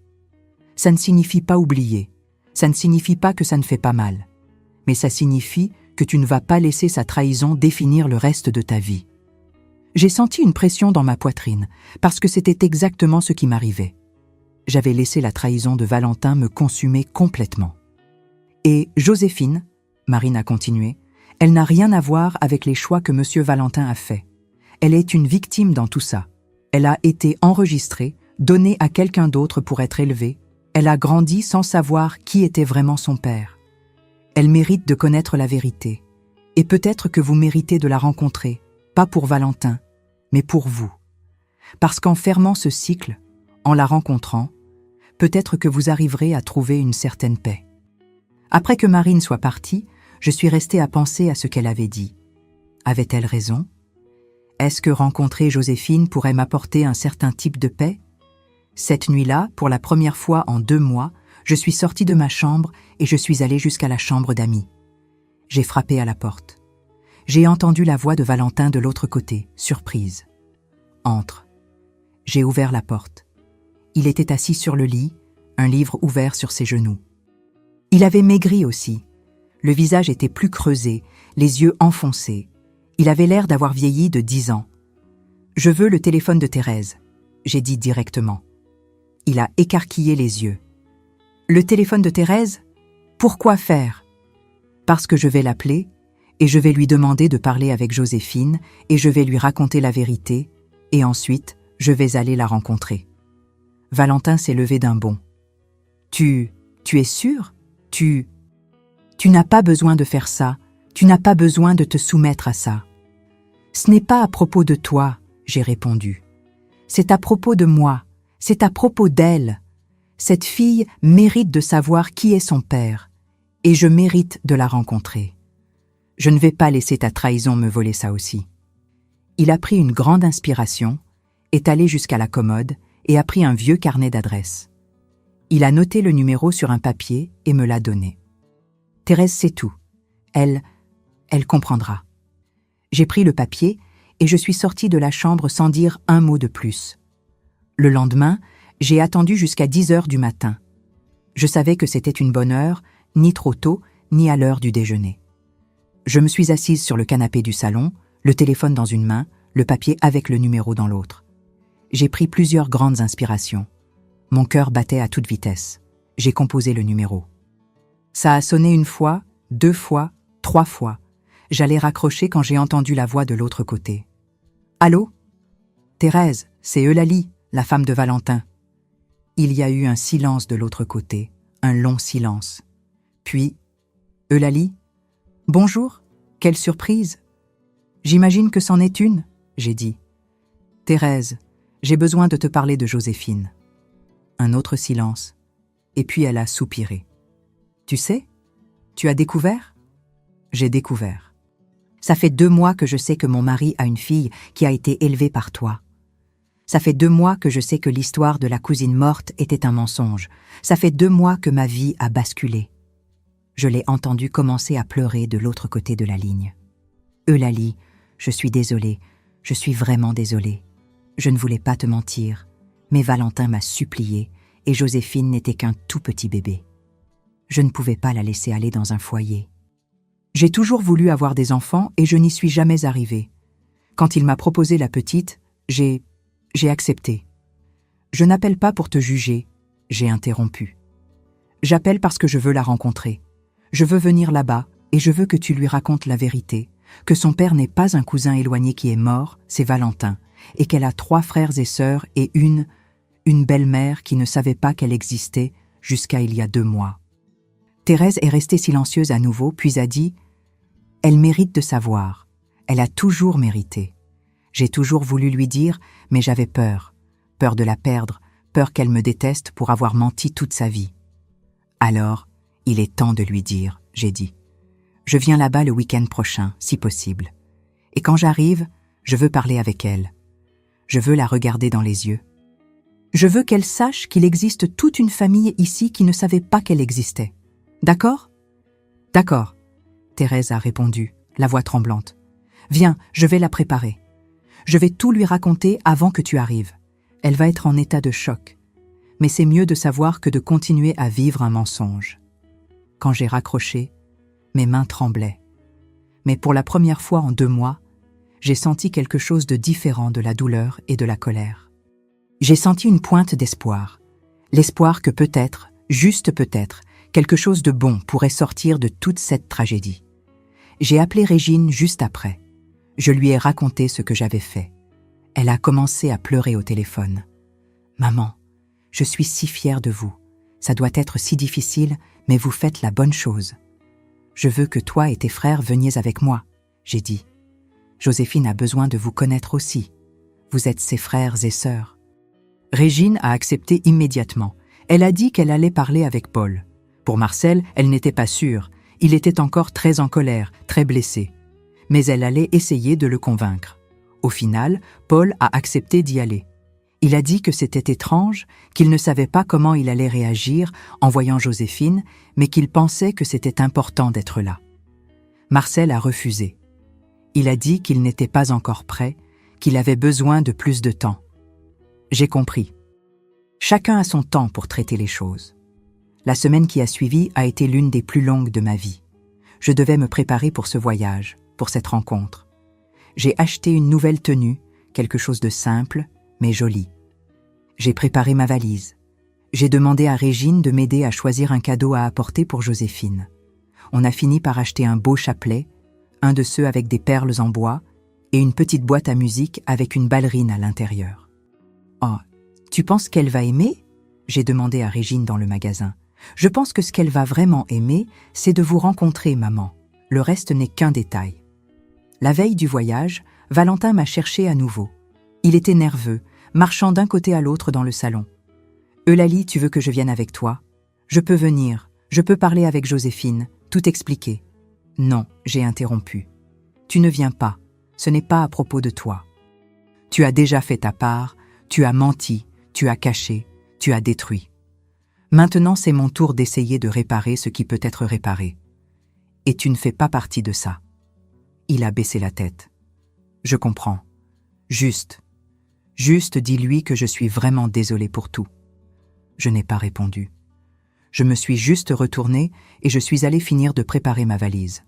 Speaker 1: Ça ne signifie pas oublier, ça ne signifie pas que ça ne fait pas mal, mais ça signifie que tu ne vas pas laisser sa trahison définir le reste de ta vie. J'ai senti une pression dans ma poitrine, parce que c'était exactement ce qui m'arrivait. J'avais laissé la trahison de Valentin me consumer complètement. Et Joséphine, Marine a continué, elle n'a rien à voir avec les choix que M. Valentin a faits. Elle est une victime dans tout ça. Elle a été enregistrée, donnée à quelqu'un d'autre pour être élevée. Elle a grandi sans savoir qui était vraiment son père. Elle mérite de connaître la vérité. Et peut-être que vous méritez de la rencontrer, pas pour Valentin, mais pour vous. Parce qu'en fermant ce cycle, en la rencontrant, peut-être que vous arriverez à trouver une certaine paix. Après que Marine soit partie, je suis restée à penser à ce qu'elle avait dit. Avait-elle raison? Est-ce que rencontrer Joséphine pourrait m'apporter un certain type de paix? Cette nuit-là, pour la première fois en 2 mois, je suis sortie de ma chambre et je suis allée jusqu'à la chambre d'amis. J'ai frappé à la porte. J'ai entendu la voix de Valentin de l'autre côté, surprise. « Entre. » J'ai ouvert la porte. Il était assis sur le lit, un livre ouvert sur ses genoux. Il avait maigri aussi. Le visage était plus creusé, les yeux enfoncés. Il avait l'air d'avoir vieilli de 10 ans. « Je veux le téléphone de Thérèse », j'ai dit directement. Il a écarquillé les yeux. « Le téléphone de Thérèse? Pourquoi faire? » « Parce que je vais l'appeler, et je vais lui demander de parler avec Joséphine, et je vais lui raconter la vérité, et ensuite, je vais aller la rencontrer. » Valentin s'est levé d'un bond. « Tu es sûr? Tu n'as pas besoin de faire ça, tu n'as pas besoin de te soumettre à ça. »« Ce n'est pas à propos de toi, » j'ai répondu. « C'est à propos de moi, c'est à propos d'elle. Cette fille mérite de savoir qui est son père, et je mérite de la rencontrer. Je ne vais pas laisser ta trahison me voler ça aussi. » Il a pris une grande inspiration, est allé jusqu'à la commode et a pris un vieux carnet d'adresses. Il a noté le numéro sur un papier et me l'a donné. « Thérèse sait tout. Elle comprendra. » J'ai pris le papier et je suis sortie de la chambre sans dire un mot de plus. Le lendemain, j'ai attendu jusqu'à 10 heures du matin. Je savais que c'était une bonne heure, ni trop tôt, ni à l'heure du déjeuner. Je me suis assise sur le canapé du salon, le téléphone dans une main, le papier avec le numéro dans l'autre. J'ai pris plusieurs grandes inspirations. Mon cœur battait à toute vitesse. J'ai composé le numéro. Ça a sonné 1 fois, 2 fois, 3 fois. J'allais raccrocher quand j'ai entendu la voix de l'autre côté. « Allô? Thérèse, c'est Eulalie, la femme de Valentin. » Il y a eu un silence de l'autre côté, un long silence. Puis, « Eulalie? Bonjour, quelle surprise! J'imagine que c'en est une, » j'ai dit. « Thérèse, j'ai besoin de te parler de Joséphine. » Un autre silence, et puis elle a soupiré. « Tu sais? Tu as découvert? » J'ai découvert. « Ça fait 2 mois que je sais que mon mari a une fille qui a été élevée par toi. Ça fait 2 mois que je sais que l'histoire de la cousine morte était un mensonge. Ça fait 2 mois que ma vie a basculé. » Je l'ai entendu commencer à pleurer de l'autre côté de la ligne. « Eulalie, je suis désolée, je suis vraiment désolée. Je ne voulais pas te mentir, mais Valentin m'a supplié et Joséphine n'était qu'un tout petit bébé. Je ne pouvais pas la laisser aller dans un foyer. J'ai toujours voulu avoir des enfants et je n'y suis jamais arrivée. Quand il m'a proposé la petite, j'ai accepté. Je n'appelle pas pour te juger, j'ai interrompu. J'appelle parce que je veux la rencontrer. Je veux venir là-bas et je veux que tu lui racontes la vérité, que son père n'est pas un cousin éloigné qui est mort, c'est Valentin, et qu'elle a 3 frères et sœurs et une belle-mère qui ne savait pas qu'elle existait jusqu'à il y a 2 mois. Thérèse est restée silencieuse à nouveau, puis a dit « Elle mérite de savoir. Elle a toujours mérité. J'ai toujours voulu lui dire, mais j'avais peur. Peur de la perdre, peur qu'elle me déteste pour avoir menti toute sa vie. Alors, il est temps de lui dire, j'ai dit. Je viens là-bas le week-end prochain, si possible. Et quand j'arrive, je veux parler avec elle. Je veux la regarder dans les yeux. Je veux qu'elle sache qu'il existe toute une famille ici qui ne savait pas qu'elle existait. D'accord? D'accord, Thérèse a répondu, la voix tremblante. Viens, je vais la préparer. Je vais tout lui raconter avant que tu arrives. Elle va être en état de choc. Mais c'est mieux de savoir que de continuer à vivre un mensonge. Quand j'ai raccroché, mes mains tremblaient. Mais pour la première fois en 2 mois, j'ai senti quelque chose de différent de la douleur et de la colère. J'ai senti une pointe d'espoir. L'espoir que peut-être, juste peut-être, quelque chose de bon pourrait sortir de toute cette tragédie. J'ai appelé Régine juste après. Je lui ai raconté ce que j'avais fait. Elle a commencé à pleurer au téléphone. « Maman, je suis si fière de vous. Ça doit être si difficile, mais vous faites la bonne chose. Je veux que toi et tes frères veniez avec moi, » j'ai dit. Joséphine a besoin de vous connaître aussi. Vous êtes ses frères et sœurs. Régine a accepté immédiatement. Elle a dit qu'elle allait parler avec Paul. Pour Marcel, elle n'était pas sûre. Il était encore très en colère, très blessé. Mais elle allait essayer de le convaincre. Au final, Paul a accepté d'y aller. Il a dit que c'était étrange, qu'il ne savait pas comment il allait réagir en voyant Joséphine, mais qu'il pensait que c'était important d'être là. Marcel a refusé. Il a dit qu'il n'était pas encore prêt, qu'il avait besoin de plus de temps. J'ai compris. Chacun a son temps pour traiter les choses. La semaine qui a suivi a été l'une des plus longues de ma vie. Je devais me préparer pour ce voyage, pour cette rencontre. J'ai acheté une nouvelle tenue, quelque chose de simple, mais joli. J'ai préparé ma valise. J'ai demandé à Régine de m'aider à choisir un cadeau à apporter pour Joséphine. On a fini par acheter un beau chapelet, un de ceux avec des perles en bois, et une petite boîte à musique avec une ballerine à l'intérieur. « Oh, tu penses qu'elle va aimer ?» j'ai demandé à Régine dans le magasin. « Je pense que ce qu'elle va vraiment aimer, c'est de vous rencontrer, maman. Le reste n'est qu'un détail. » La veille du voyage, Valentin m'a cherché à nouveau. Il était nerveux, marchant d'un côté à l'autre dans le salon. « Eulalie, tu veux que je vienne avec toi ? Je peux venir, je peux parler avec Joséphine, tout expliquer. » « Non, j'ai interrompu. Tu ne viens pas, ce n'est pas à propos de toi. Tu as déjà fait ta part, tu as menti, tu as caché, tu as détruit. Maintenant, c'est mon tour d'essayer de réparer ce qui peut être réparé. Et tu ne fais pas partie de ça. » Il a baissé la tête. « Je comprends. Juste, dis-lui que je suis vraiment désolée pour tout. » Je n'ai pas répondu. Je me suis juste retournée et je suis allée finir de préparer ma valise.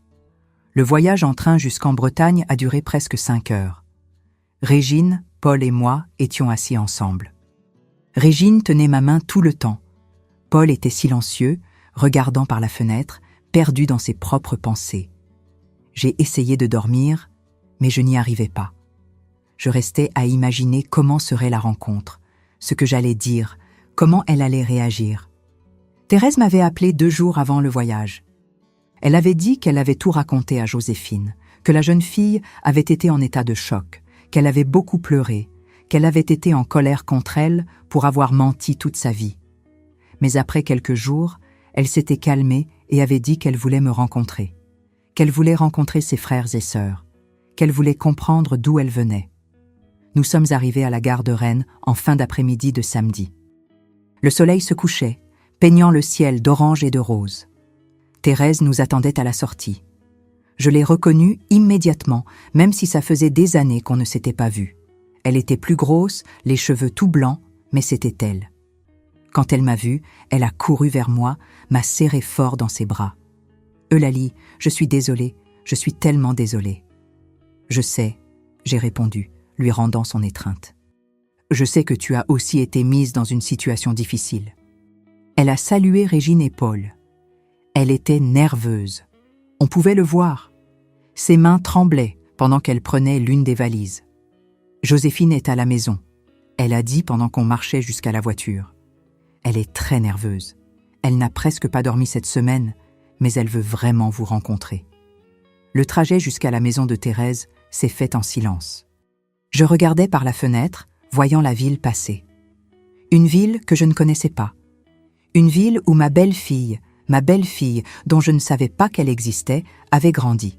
Speaker 1: Le voyage en train jusqu'en Bretagne a duré presque 5 heures. Régine, Paul et moi étions assis ensemble. Régine tenait ma main tout le temps. Paul était silencieux, regardant par la fenêtre, perdu dans ses propres pensées. J'ai essayé de dormir, mais je n'y arrivais pas. Je restais à imaginer comment serait la rencontre, ce que j'allais dire, comment elle allait réagir. Thérèse m'avait appelé 2 jours avant le voyage. Elle avait dit qu'elle avait tout raconté à Joséphine, que la jeune fille avait été en état de choc, qu'elle avait beaucoup pleuré, qu'elle avait été en colère contre elle pour avoir menti toute sa vie. Mais après quelques jours, elle s'était calmée et avait dit qu'elle voulait me rencontrer, qu'elle voulait rencontrer ses frères et sœurs, qu'elle voulait comprendre d'où elle venait. Nous sommes arrivés à la gare de Rennes en fin d'après-midi de samedi. Le soleil se couchait, peignant le ciel d'orange et de rose. Thérèse nous attendait à la sortie. Je l'ai reconnue immédiatement, même si ça faisait des années qu'on ne s'était pas vus. Elle était plus grosse, les cheveux tout blancs, mais c'était elle. Quand elle m'a vue, elle a couru vers moi, m'a serré fort dans ses bras. « Eulalie, je suis désolée, je suis tellement désolée. »« Je sais, » j'ai répondu, lui rendant son étreinte. « Je sais que tu as aussi été mise dans une situation difficile. » Elle a salué Régine et Paul. Elle était nerveuse. On pouvait le voir. Ses mains tremblaient pendant qu'elle prenait l'une des valises. Joséphine est à la maison. Elle a dit pendant qu'on marchait jusqu'à la voiture. Elle est très nerveuse. Elle n'a presque pas dormi cette semaine, mais elle veut vraiment vous rencontrer. Le trajet jusqu'à la maison de Thérèse s'est fait en silence. Je regardais par la fenêtre, voyant la ville passer. Une ville que je ne connaissais pas. Une ville où ma belle-fille, dont je ne savais pas qu'elle existait, avait grandi.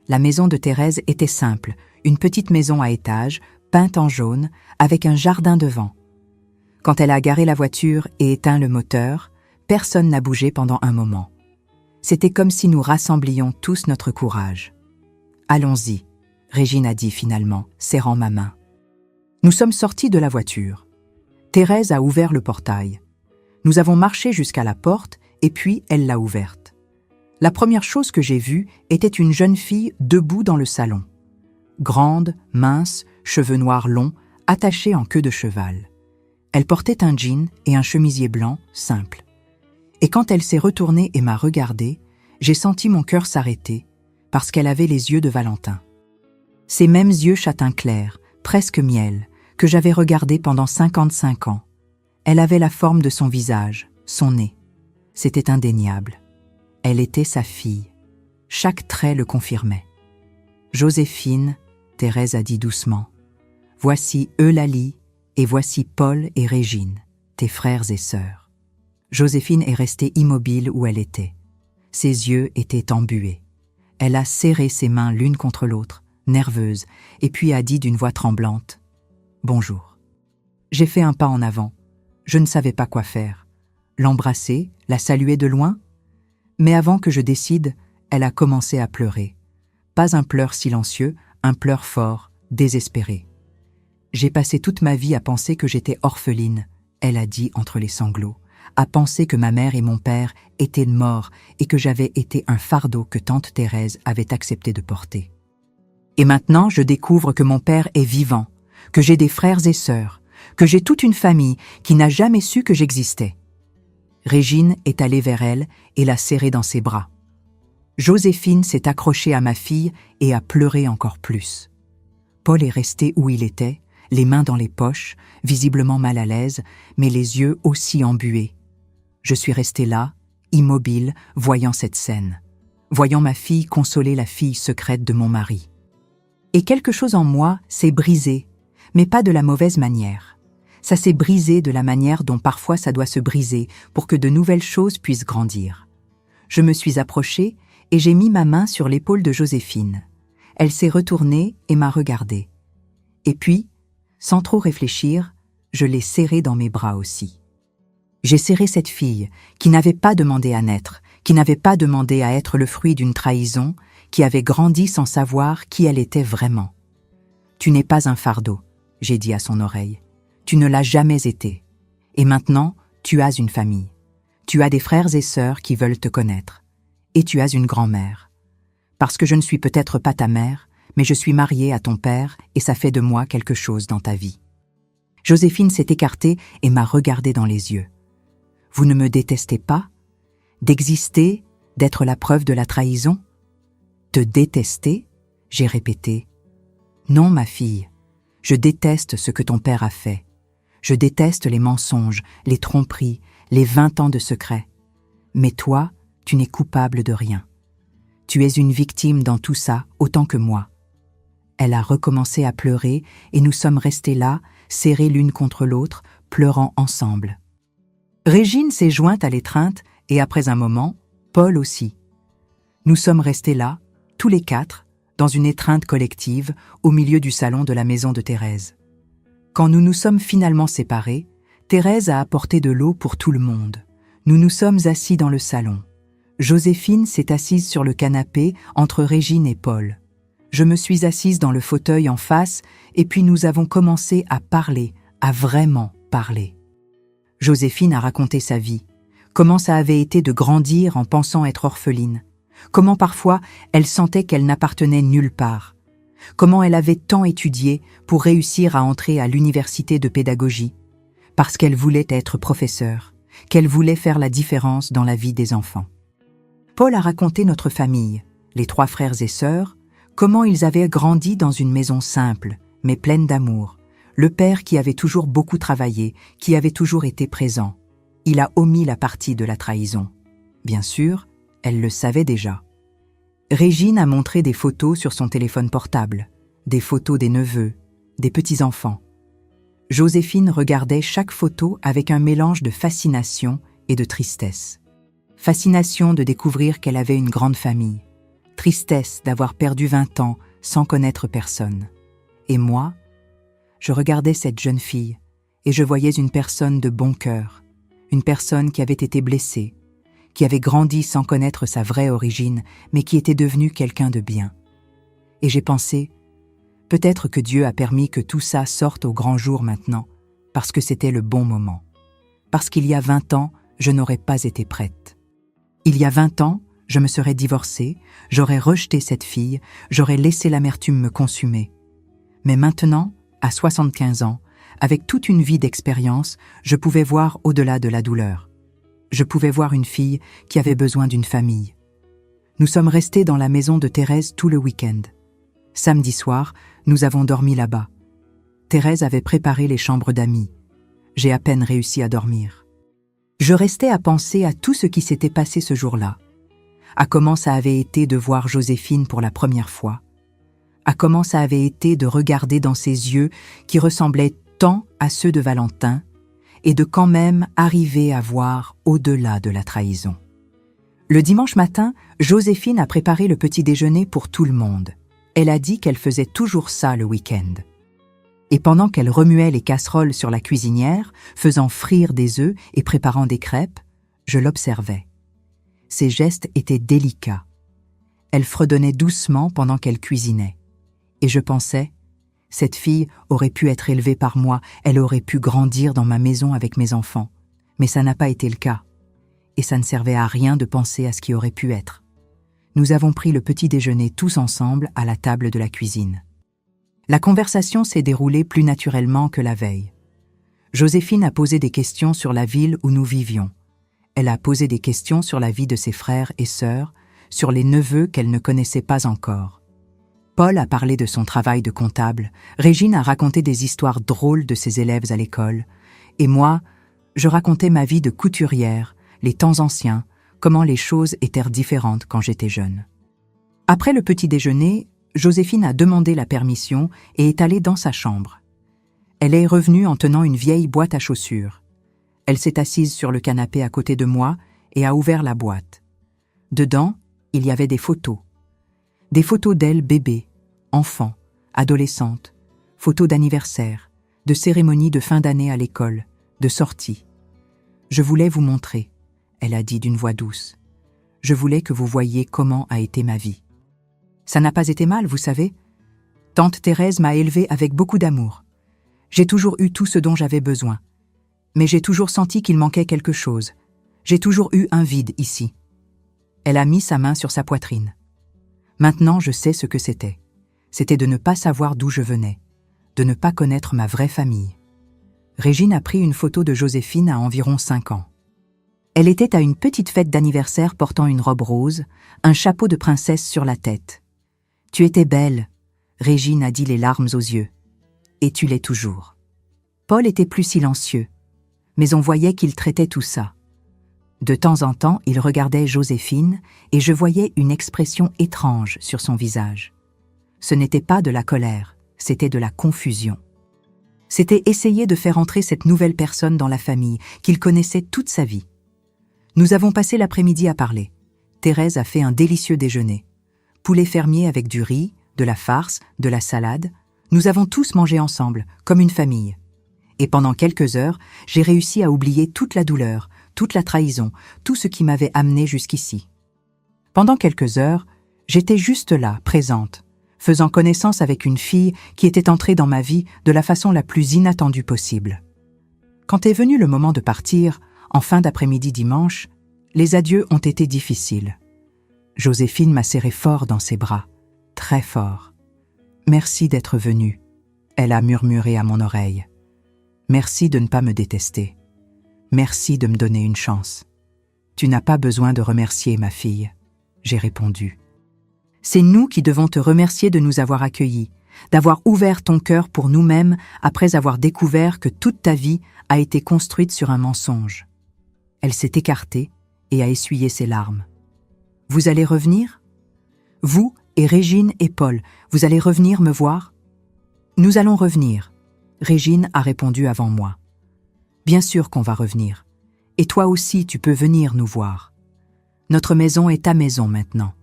Speaker 1: La maison de Thérèse était simple, une petite maison à étages, peinte en jaune, avec un jardin devant. Quand elle a garé la voiture et éteint le moteur, personne n'a bougé pendant un moment. C'était comme si nous rassemblions tous notre courage. « Allons-y », Régine a dit finalement, serrant ma main. Nous sommes sortis de la voiture. Thérèse a ouvert le portail. Nous avons marché jusqu'à la porte et puis elle l'a ouverte. La première chose que j'ai vue était une jeune fille debout dans le salon. Grande, mince, cheveux noirs longs, attachés en queue de cheval. Elle portait un jean et un chemisier blanc, simple. Et quand elle s'est retournée et m'a regardée, j'ai senti mon cœur s'arrêter, parce qu'elle avait les yeux de Valentin. Ces mêmes yeux châtain clair, presque miel, que j'avais regardés pendant 55 ans. Elle avait la forme de son visage, son nez. C'était indéniable. Elle était sa fille. Chaque trait le confirmait. « Joséphine », Thérèse a dit doucement, « voici Eulalie et voici Paul et Régine, tes frères et sœurs. » Joséphine est restée immobile où elle était. Ses yeux étaient embués. Elle a serré ses mains l'une contre l'autre, nerveuse, et puis a dit d'une voix tremblante, « Bonjour ». J'ai fait un pas en avant. Je ne savais pas quoi faire. L'embrasser, la saluer de loin ? Mais avant que je décide, elle a commencé à pleurer. Pas un pleur silencieux, un pleur fort, désespéré. « J'ai passé toute ma vie à penser que j'étais orpheline », elle a dit entre les sanglots, à penser que ma mère et mon père étaient morts et que j'avais été un fardeau que tante Thérèse avait accepté de porter. Et maintenant, je découvre que mon père est vivant, que j'ai des frères et sœurs, que j'ai toute une famille qui n'a jamais su que j'existais. Régine est allée vers elle et l'a serrée dans ses bras. Joséphine s'est accrochée à ma fille et a pleuré encore plus. Paul est resté où il était, les mains dans les poches, visiblement mal à l'aise, mais les yeux aussi embués. Je suis restée là, immobile, voyant cette scène, voyant ma fille consoler la fille secrète de mon mari. Et quelque chose en moi s'est brisé, mais pas de la mauvaise manière. Ça s'est brisé de la manière dont parfois ça doit se briser pour que de nouvelles choses puissent grandir. Je me suis approchée et j'ai mis ma main sur l'épaule de Joséphine. Elle s'est retournée et m'a regardée. Et puis, sans trop réfléchir, je l'ai serrée dans mes bras aussi. J'ai serré cette fille qui n'avait pas demandé à naître, qui n'avait pas demandé à être le fruit d'une trahison, qui avait grandi sans savoir qui elle était vraiment. « Tu n'es pas un fardeau », j'ai dit à son oreille. « Tu ne l'as jamais été. Et maintenant, tu as une famille. Tu as des frères et sœurs qui veulent te connaître. Et tu as une grand-mère. Parce que je ne suis peut-être pas ta mère, mais je suis mariée à ton père et ça fait de moi quelque chose dans ta vie. » Joséphine s'est écartée et m'a regardée dans les yeux. « Vous ne me détestez pas ? D'exister, d'être la preuve de la trahison ? Te détester ?» j'ai répété. « Non, ma fille, je déteste ce que ton père a fait. Je déteste les mensonges, les tromperies, les 20 ans de secrets. Mais toi, tu n'es coupable de rien. Tu es une victime dans tout ça, autant que moi. » Elle a recommencé à pleurer et nous sommes restés là, serrés l'une contre l'autre, pleurant ensemble. Régine s'est jointe à l'étreinte et après un moment, Paul aussi. Nous sommes restés là, tous les quatre, dans une étreinte collective, au milieu du salon de la maison de Thérèse. Quand nous nous sommes finalement séparés, Thérèse a apporté de l'eau pour tout le monde. Nous nous sommes assis dans le salon. Joséphine s'est assise sur le canapé entre Régine et Paul. Je me suis assise dans le fauteuil en face et puis nous avons commencé à parler, à vraiment parler. Joséphine a raconté sa vie, comment ça avait été de grandir en pensant être orpheline, comment parfois elle sentait qu'elle n'appartenait nulle part, comment elle avait tant étudié pour réussir à entrer à l'université de pédagogie, parce qu'elle voulait être professeure, qu'elle voulait faire la différence dans la vie des enfants. Paul a raconté notre famille, les 3 frères et sœurs, comment ils avaient grandi dans une maison simple, mais pleine d'amour, le père qui avait toujours beaucoup travaillé, qui avait toujours été présent. Il a omis la partie de la trahison. Bien sûr, elle le savait déjà. Régine a montré des photos sur son téléphone portable, des photos des neveux, des petits-enfants. Joséphine regardait chaque photo avec un mélange de fascination et de tristesse. Fascination de découvrir qu'elle avait une grande famille. Tristesse d'avoir perdu 20 ans sans connaître personne. Et moi, je regardais cette jeune fille et je voyais une personne de bon cœur, une personne qui avait été blessée, qui avait grandi sans connaître sa vraie origine, mais qui était devenue quelqu'un de bien. Et j'ai pensé, peut-être que Dieu a permis que tout ça sorte au grand jour maintenant, parce que c'était le bon moment. Parce qu'il y a 20 ans, je n'aurais pas été prête. Il y a 20 ans, je me serais divorcée, j'aurais rejeté cette fille, j'aurais laissé l'amertume me consumer. Mais maintenant, à 75 ans, avec toute une vie d'expérience, je pouvais voir au-delà de la douleur. Je pouvais voir une fille qui avait besoin d'une famille. Nous sommes restés dans la maison de Thérèse tout le week-end. Samedi soir, nous avons dormi là-bas. Thérèse avait préparé les chambres d'amis. J'ai à peine réussi à dormir. Je restais à penser à tout ce qui s'était passé ce jour-là, à comment ça avait été de voir Joséphine pour la première fois, à comment ça avait été de regarder dans ses yeux qui ressemblaient tant à ceux de Valentin et de quand même arriver à voir au-delà de la trahison. Le dimanche matin, Joséphine a préparé le petit déjeuner pour tout le monde. Elle a dit qu'elle faisait toujours ça le week-end. Et pendant qu'elle remuait les casseroles sur la cuisinière, faisant frire des œufs et préparant des crêpes, je l'observais. Ses gestes étaient délicats. Elle fredonnait doucement pendant qu'elle cuisinait. Et je pensais, cette fille aurait pu être élevée par moi, elle aurait pu grandir dans ma maison avec mes enfants. Mais ça n'a pas été le cas. Et ça ne servait à rien de penser à ce qui aurait pu être. Nous avons pris le petit déjeuner tous ensemble à la table de la cuisine. La conversation s'est déroulée plus naturellement que la veille. Joséphine a posé des questions sur la ville où nous vivions. Elle a posé des questions sur la vie de ses frères et sœurs, sur les neveux qu'elle ne connaissait pas encore. Paul a parlé de son travail de comptable, Régine a raconté des histoires drôles de ses élèves à l'école, et moi, je racontais ma vie de couturière, les temps anciens, comment les choses étaient différentes quand j'étais jeune. Après le petit déjeuner, Joséphine a demandé la permission et est allée dans sa chambre. Elle est revenue en tenant une vieille boîte à chaussures. Elle s'est assise sur le canapé à côté de moi et a ouvert la boîte. Dedans, il y avait des photos. Des photos d'elle bébé, enfant, adolescente, photos d'anniversaire, de cérémonies de fin d'année à l'école, de sorties. « Je voulais vous montrer », elle a dit d'une voix douce. « Je voulais que vous voyiez comment a été ma vie. » Ça n'a pas été mal, vous savez. Tante Thérèse m'a élevée avec beaucoup d'amour. J'ai toujours eu tout ce dont j'avais besoin. Mais j'ai toujours senti qu'il manquait quelque chose. J'ai toujours eu un vide ici. Elle a mis sa main sur sa poitrine. Maintenant, je sais ce que c'était. C'était de ne pas savoir d'où je venais, de ne pas connaître ma vraie famille. Régine a pris une photo de Joséphine à environ 5 ans. Elle était à une petite fête d'anniversaire portant une robe rose, un chapeau de princesse sur la tête. « Tu étais belle », Régine a dit les larmes aux yeux. « Et tu l'es toujours. » Paul était plus silencieux, mais on voyait qu'il traitait tout ça. De temps en temps, il regardait Joséphine et je voyais une expression étrange sur son visage. Ce n'était pas de la colère, c'était de la confusion. C'était essayer de faire entrer cette nouvelle personne dans la famille, qu'il connaissait toute sa vie. Nous avons passé l'après-midi à parler. Thérèse a fait un délicieux déjeuner. Poulet fermier avec du riz, de la farce, de la salade. Nous avons tous mangé ensemble, comme une famille. Et pendant quelques heures, j'ai réussi à oublier toute la douleur, toute la trahison, tout ce qui m'avait amené jusqu'ici. Pendant quelques heures, j'étais juste là, présente, faisant connaissance avec une fille qui était entrée dans ma vie de la façon la plus inattendue possible. Quand est venu le moment de partir, en fin d'après-midi dimanche, les adieux ont été difficiles. Joséphine m'a serré fort dans ses bras, très fort. « Merci d'être venue », elle a murmuré à mon oreille. « Merci de ne pas me détester. Merci de me donner une chance. Tu n'as pas besoin de remercier ma fille, » j'ai répondu. « C'est nous qui devons te remercier de nous avoir accueillis, d'avoir ouvert ton cœur pour nous-mêmes après avoir découvert que toute ta vie a été construite sur un mensonge. » Elle s'est écartée et a essuyé ses larmes. « Vous allez revenir ? Vous et Régine et Paul, vous allez revenir me voir ? » « Nous allons revenir. » Régine a répondu avant moi. « Bien sûr qu'on va revenir. Et toi aussi, tu peux venir nous voir. Notre maison est ta maison maintenant.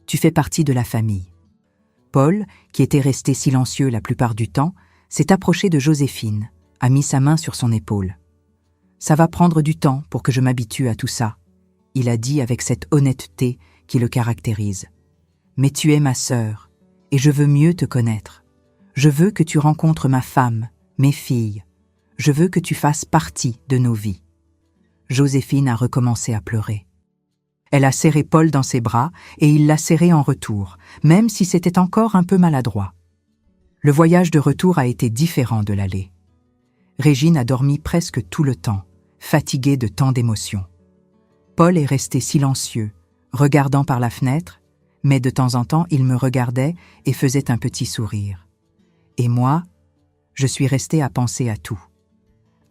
Speaker 1: Tu fais partie de la famille. » Paul, qui était resté silencieux la plupart du temps, s'est approché de Joséphine, a mis sa main sur son épaule. « Ça va prendre du temps pour que je m'habitue à tout ça, » il a dit avec cette honnêteté qui le caractérise. « Mais tu es ma sœur, et je veux mieux te connaître. Je veux que tu rencontres ma femme, mes filles. Je veux que tu fasses partie de nos vies. » Joséphine a recommencé à pleurer. Elle a serré Paul dans ses bras et il l'a serré en retour, même si c'était encore un peu maladroit. Le voyage de retour a été différent de l'aller. Régine a dormi presque tout le temps, fatiguée de tant d'émotions. Paul est resté silencieux, regardant par la fenêtre, mais de temps en temps il me regardait et faisait un petit sourire. Et moi, je suis restée à penser à tout.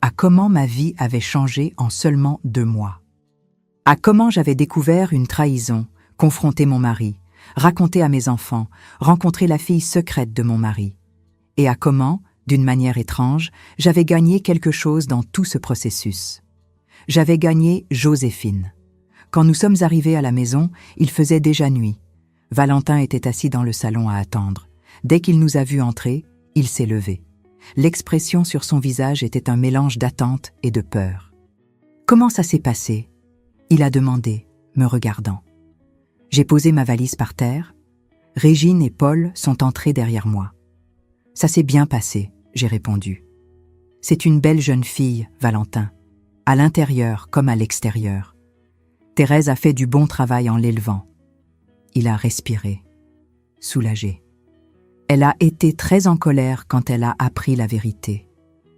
Speaker 1: À comment ma vie avait changé en seulement 2 mois. À comment j'avais découvert une trahison, confronté mon mari, raconté à mes enfants, rencontré la fille secrète de mon mari. Et à comment, d'une manière étrange, j'avais gagné quelque chose dans tout ce processus. J'avais gagné Joséphine. Quand nous sommes arrivés à la maison, il faisait déjà nuit. Valentin était assis dans le salon à attendre. Dès qu'il nous a vus entrer, il s'est levé. L'expression sur son visage était un mélange d'attente et de peur. « Comment ça s'est passé ?» il a demandé, me regardant. J'ai posé ma valise par terre. Régine et Paul sont entrés derrière moi. « Ça s'est bien passé », j'ai répondu. « C'est une belle jeune fille, Valentin, à l'intérieur comme à l'extérieur. Thérèse a fait du bon travail en l'élevant. » Il a respiré, soulagé. « Elle a été très en colère quand elle a appris la vérité. »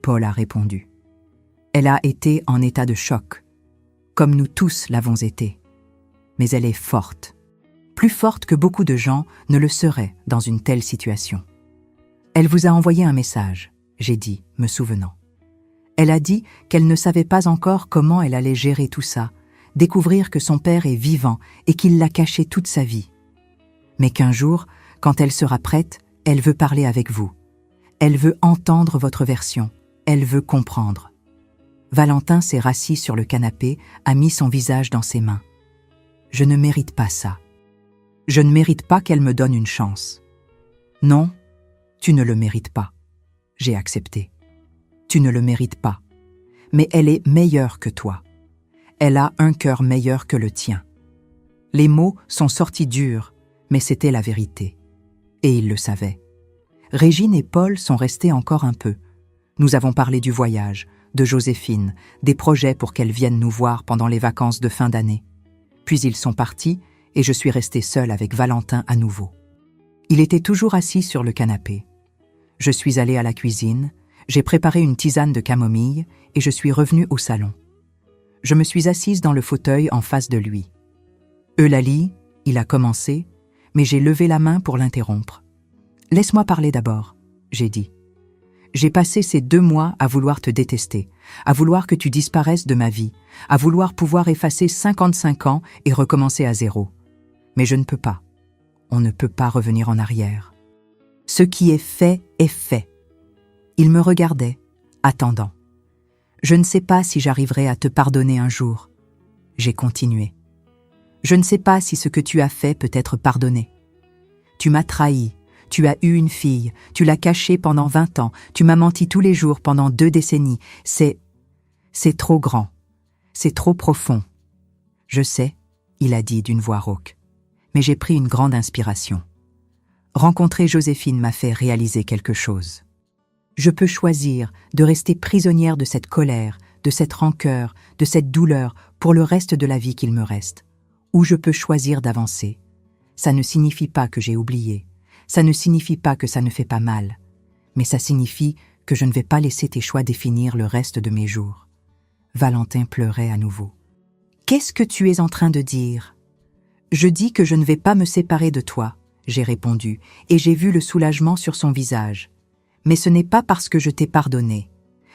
Speaker 1: Paul a répondu. « Elle a été en état de choc, comme nous tous l'avons été. Mais elle est forte, plus forte que beaucoup de gens ne le seraient dans une telle situation. Elle vous a envoyé un message, j'ai dit, me souvenant. Elle a dit qu'elle ne savait pas encore comment elle allait gérer tout ça, découvrir que son père est vivant et qu'il l'a caché toute sa vie. Mais qu'un jour, quand elle sera prête, elle veut parler avec vous. Elle veut entendre votre version, elle veut comprendre. » Valentin s'est rassis sur le canapé, a mis son visage dans ses mains. « Je ne mérite pas ça. Je ne mérite pas qu'elle me donne une chance. »« Non, tu ne le mérites pas. » J'ai accepté. « Tu ne le mérites pas. Mais elle est meilleure que toi. Elle a un cœur meilleur que le tien. » Les mots sont sortis durs, mais c'était la vérité. Et il le savait. Régine et Paul sont restés encore un peu. Nous avons parlé du voyage, de Joséphine, des projets pour qu'elle vienne nous voir pendant les vacances de fin d'année. Puis ils sont partis et je suis restée seule avec Valentin à nouveau. Il était toujours assis sur le canapé. Je suis allée à la cuisine, j'ai préparé une tisane de camomille et je suis revenue au salon. Je me suis assise dans le fauteuil en face de lui. « Eulalie », il a commencé, mais j'ai levé la main pour l'interrompre. « Laisse-moi parler d'abord », j'ai dit. J'ai passé ces 2 mois à vouloir te détester, à vouloir que tu disparaisses de ma vie, à vouloir pouvoir effacer 55 ans et recommencer à zéro. Mais je ne peux pas. On ne peut pas revenir en arrière. Ce qui est fait est fait. Il me regardait, attendant. Je ne sais pas si j'arriverai à te pardonner un jour. J'ai continué. Je ne sais pas si ce que tu as fait peut être pardonné. Tu m'as trahi. Tu as eu une fille, tu l'as cachée pendant 20 ans, tu m'as menti tous les jours pendant 2 décennies. C'est trop grand, c'est trop profond. Je sais, il a dit d'une voix rauque, mais j'ai pris une grande inspiration. Rencontrer Joséphine m'a fait réaliser quelque chose. Je peux choisir de rester prisonnière de cette colère, de cette rancœur, de cette douleur pour le reste de la vie qu'il me reste. Ou je peux choisir d'avancer. Ça ne signifie pas que j'ai oublié. Ça ne signifie pas que ça ne fait pas mal, mais ça signifie que je ne vais pas laisser tes choix définir le reste de mes jours. Valentin pleurait à nouveau. « Qu'est-ce que tu es en train de dire ?»« Je dis que je ne vais pas me séparer de toi, » j'ai répondu, et j'ai vu le soulagement sur son visage. « Mais ce n'est pas parce que je t'ai pardonné.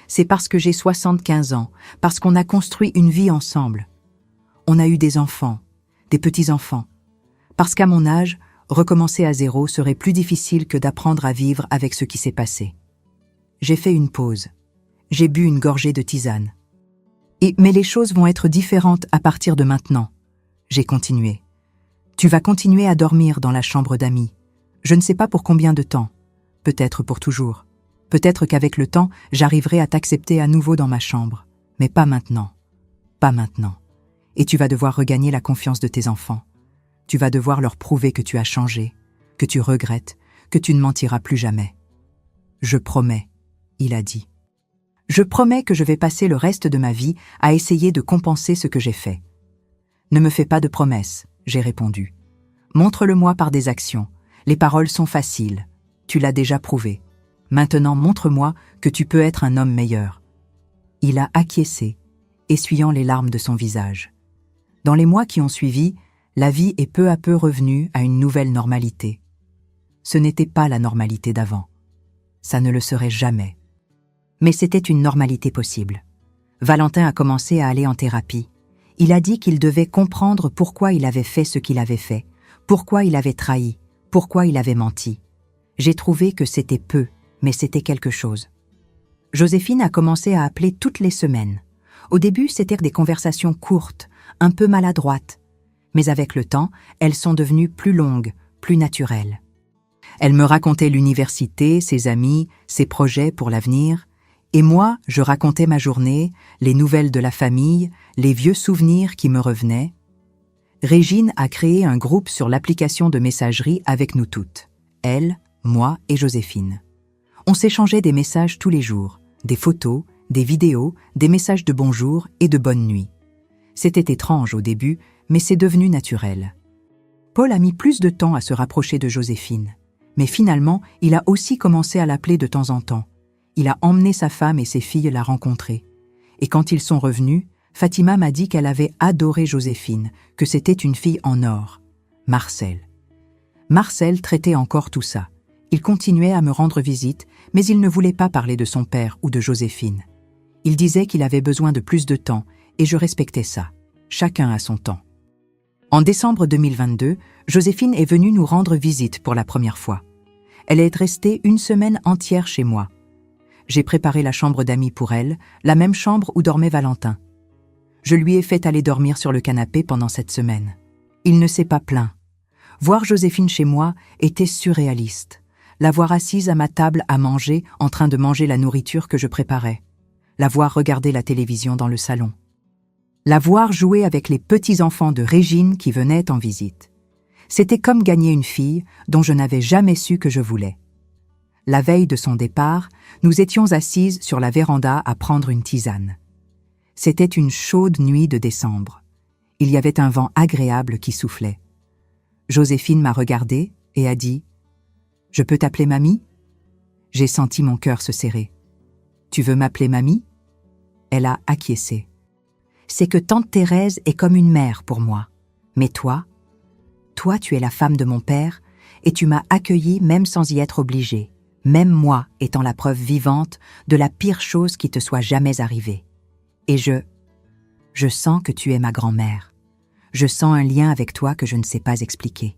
Speaker 1: C'est parce que j'ai 75 ans, parce qu'on a construit une vie ensemble. On a eu des enfants, des petits-enfants. Parce qu'à mon âge, recommencer à zéro serait plus difficile que d'apprendre à vivre avec ce qui s'est passé. » J'ai fait une pause. J'ai bu une gorgée de tisane. « Mais les choses vont être différentes à partir de maintenant. » J'ai continué. « Tu vas continuer à dormir dans la chambre d'amis. Je ne sais pas pour combien de temps. Peut-être pour toujours. Peut-être qu'avec le temps, j'arriverai à t'accepter à nouveau dans ma chambre. Mais pas maintenant. Pas maintenant. Et tu vas devoir regagner la confiance de tes enfants. Tu vas devoir leur prouver que tu as changé, que tu regrettes, que tu ne mentiras plus jamais. »« Je promets, » il a dit. Je promets que je vais passer le reste de ma vie à essayer de compenser ce que j'ai fait. Ne me fais pas de promesses, j'ai répondu. Montre-le-moi par des actions. Les paroles sont faciles. Tu l'as déjà prouvé. Maintenant, montre-moi que tu peux être un homme meilleur. Il a acquiescé, essuyant les larmes de son visage. Dans les mois qui ont suivi, la vie est peu à peu revenue à une nouvelle normalité. Ce n'était pas la normalité d'avant. Ça ne le serait jamais. Mais c'était une normalité possible. Valentin a commencé à aller en thérapie. Il a dit qu'il devait comprendre pourquoi il avait fait ce qu'il avait fait, pourquoi il avait trahi, pourquoi il avait menti. J'ai trouvé que c'était peu, mais c'était quelque chose. Joséphine a commencé à appeler toutes les semaines. Au début, c'était des conversations courtes, un peu maladroites. Mais avec le temps, elles sont devenues plus longues, plus naturelles. Elle me racontait l'université, ses amis, ses projets pour l'avenir. Et moi, je racontais ma journée, les nouvelles de la famille, les vieux souvenirs qui me revenaient. Régine a créé un groupe sur l'application de messagerie avec nous toutes. Elle, moi et Joséphine. On s'échangeait des messages tous les jours, des photos, des vidéos, des messages de bonjour et de bonne nuit. C'était étrange au début, mais c'est devenu naturel. Paul a mis plus de temps à se rapprocher de Joséphine, mais finalement, il a aussi commencé à l'appeler de temps en temps. Il a emmené sa femme et ses filles la rencontrer. Et quand ils sont revenus, Fatima m'a dit qu'elle avait adoré Joséphine, que c'était une fille en or. Marcel. Marcel traitait encore tout ça. Il continuait à me rendre visite, mais il ne voulait pas parler de son père ou de Joséphine. Il disait qu'il avait besoin de plus de temps, et je respectais ça. Chacun a son temps. En décembre 2022, Joséphine est venue nous rendre visite pour la première fois. Elle est restée une semaine entière chez moi. J'ai préparé la chambre d'amis pour elle, la même chambre où dormait Valentin. Je lui ai fait aller dormir sur le canapé pendant cette semaine. Il ne s'est pas plaint. Voir Joséphine chez moi était surréaliste. La voir assise à ma table à manger, en train de manger la nourriture que je préparais. La voir regarder la télévision dans le salon. La voir jouer avec les petits-enfants de Régine qui venaient en visite. C'était comme gagner une fille dont je n'avais jamais su que je voulais. La veille de son départ, nous étions assises sur la véranda à prendre une tisane. C'était une chaude nuit de décembre. Il y avait un vent agréable qui soufflait. Joséphine m'a regardée et a dit « Je peux t'appeler mamie ?» J'ai senti mon cœur se serrer. « Tu veux m'appeler mamie ?» Elle a acquiescé. « C'est que tante Thérèse est comme une mère pour moi. Mais toi, tu es la femme de mon père et tu m'as accueillie même sans y être obligée, même moi étant la preuve vivante de la pire chose qui te soit jamais arrivée. Et je sens que tu es ma grand-mère. Je sens un lien avec toi que je ne sais pas expliquer. »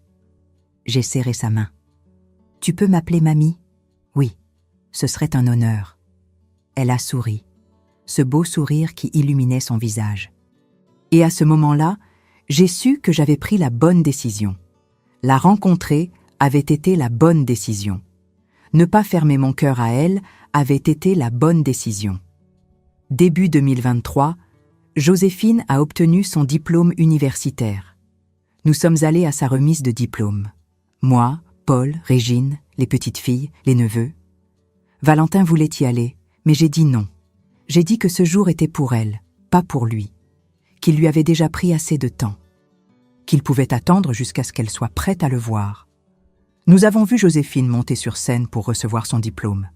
Speaker 1: J'ai serré sa main. « Tu peux m'appeler mamie ? Oui, ce serait un honneur. » Elle a souri, ce beau sourire qui illuminait son visage. Et à ce moment-là, j'ai su que j'avais pris la bonne décision. La rencontrer avait été la bonne décision. Ne pas fermer mon cœur à elle avait été la bonne décision. Début 2023, Joséphine a obtenu son diplôme universitaire. Nous sommes allés à sa remise de diplôme. Moi, Paul, Régine, les petites filles, les neveux. Valentin voulait y aller, mais j'ai dit non. J'ai dit que ce jour était pour elle, pas pour lui. Qu'il lui avait déjà pris assez de temps. Qu'il pouvait attendre jusqu'à ce qu'elle soit prête à le voir. Nous avons vu Joséphine monter sur scène pour recevoir son diplôme.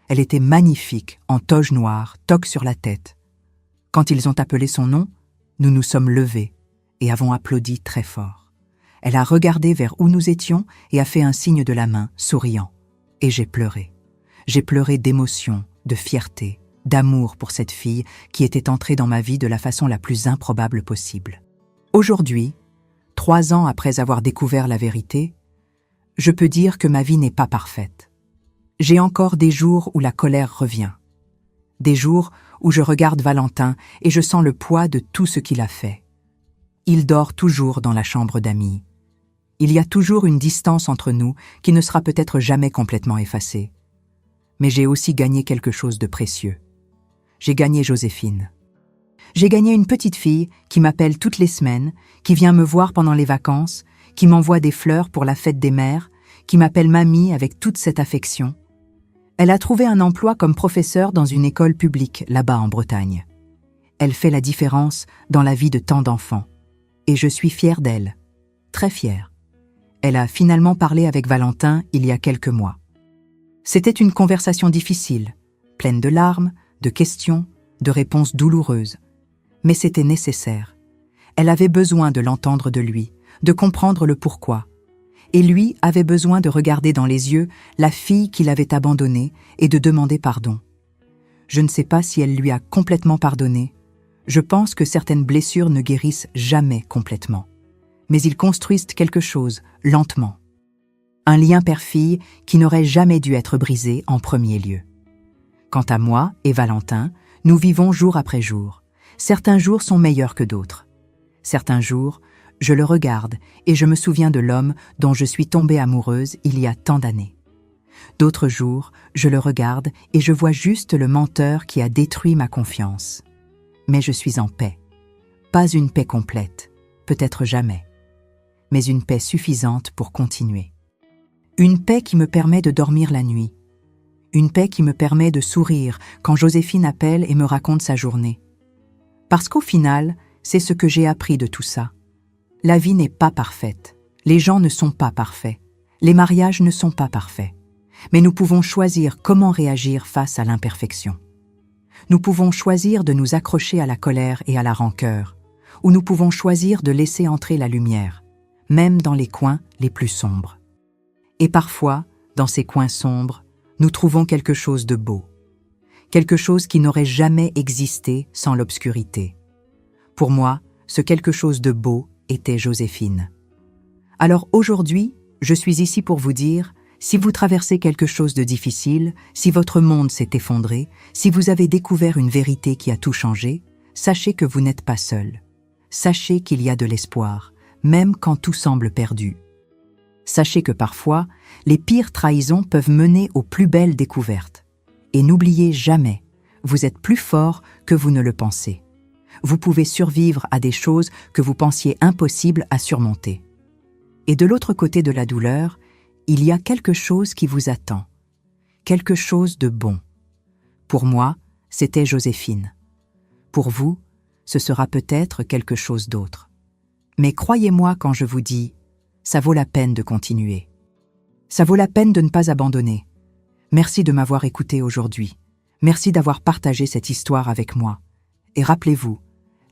Speaker 1: Elle était magnifique, en toge noire, toque sur la tête. Quand ils ont appelé son nom, nous nous sommes levés et avons applaudi très fort. Elle a regardé vers où nous étions et a fait un signe de la main, souriant. Et j'ai pleuré. J'ai pleuré d'émotion, de fierté, d'amour pour cette fille qui était entrée dans ma vie de la façon la plus improbable possible. Aujourd'hui, 3 ans après avoir découvert la vérité, je peux dire que ma vie n'est pas parfaite. J'ai encore des jours où la colère revient. Des jours où je regarde Valentin et je sens le poids de tout ce qu'il a fait. Il dort toujours dans la chambre d'amis. Il y a toujours une distance entre nous qui ne sera peut-être jamais complètement effacée. Mais j'ai aussi gagné quelque chose de précieux. J'ai gagné Joséphine. J'ai gagné une petite fille qui m'appelle toutes les semaines, qui vient me voir pendant les vacances, qui m'envoie des fleurs pour la fête des mères, qui m'appelle mamie avec toute cette affection. Elle a trouvé un emploi comme professeure dans une école publique là-bas en Bretagne. Elle fait la différence dans la vie de tant d'enfants. Et je suis fière d'elle, très fière. Elle a finalement parlé avec Valentin il y a quelques mois. C'était une conversation difficile, pleine de larmes, de questions, de réponses douloureuses. Mais c'était nécessaire. Elle avait besoin de l'entendre de lui, de comprendre le pourquoi. Et lui avait besoin de regarder dans les yeux la fille qu'il avait abandonnée et de demander pardon. Je ne sais pas si elle lui a complètement pardonné. Je pense que certaines blessures ne guérissent jamais complètement. Mais ils construisent quelque chose, lentement. Un lien père-fille qui n'aurait jamais dû être brisé en premier lieu. Quant à moi et Valentin, nous vivons jour après jour. Certains jours sont meilleurs que d'autres. Certains jours, je le regarde et je me souviens de l'homme dont je suis tombée amoureuse il y a tant d'années. D'autres jours, je le regarde et je vois juste le menteur qui a détruit ma confiance. Mais je suis en paix. Pas une paix complète, peut-être jamais, mais une paix suffisante pour continuer. Une paix qui me permet de dormir la nuit. Une paix qui me permet de sourire quand Joséphine appelle et me raconte sa journée. Parce qu'au final, c'est ce que j'ai appris de tout ça. La vie n'est pas parfaite. Les gens ne sont pas parfaits. Les mariages ne sont pas parfaits. Mais nous pouvons choisir comment réagir face à l'imperfection. Nous pouvons choisir de nous accrocher à la colère et à la rancœur, ou nous pouvons choisir de laisser entrer la lumière, même dans les coins les plus sombres. Et parfois, dans ces coins sombres, nous trouvons quelque chose de beau, quelque chose qui n'aurait jamais existé sans l'obscurité. Pour moi, ce quelque chose de beau était Joséphine. Alors aujourd'hui, je suis ici pour vous dire, si vous traversez quelque chose de difficile, si votre monde s'est effondré, si vous avez découvert une vérité qui a tout changé, sachez que vous n'êtes pas seul. Sachez qu'il y a de l'espoir, même quand tout semble perdu. Sachez que parfois, les pires trahisons peuvent mener aux plus belles découvertes. Et n'oubliez jamais, vous êtes plus fort que vous ne le pensez. Vous pouvez survivre à des choses que vous pensiez impossibles à surmonter. Et de l'autre côté de la douleur, il y a quelque chose qui vous attend. Quelque chose de bon. Pour moi, c'était Joséphine. Pour vous, ce sera peut-être quelque chose d'autre. Mais croyez-moi quand je vous dis, ça vaut la peine de continuer. Ça vaut la peine de ne pas abandonner. Merci de m'avoir écouté aujourd'hui. Merci d'avoir partagé cette histoire avec moi. Et rappelez-vous,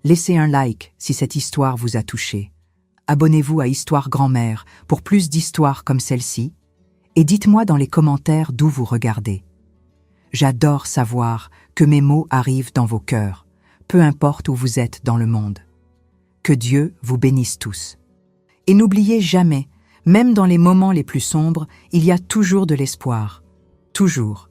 Speaker 1: laissez un like si cette histoire vous a touché. Abonnez-vous à Histoire Grand-Mère pour plus d'histoires comme celle-ci. Et dites-moi dans les commentaires d'où vous regardez. J'adore savoir que mes mots arrivent dans vos cœurs, peu importe où vous êtes dans le monde. Que Dieu vous bénisse tous. Et n'oubliez jamais, même dans les moments les plus sombres, il y a toujours de l'espoir. Toujours.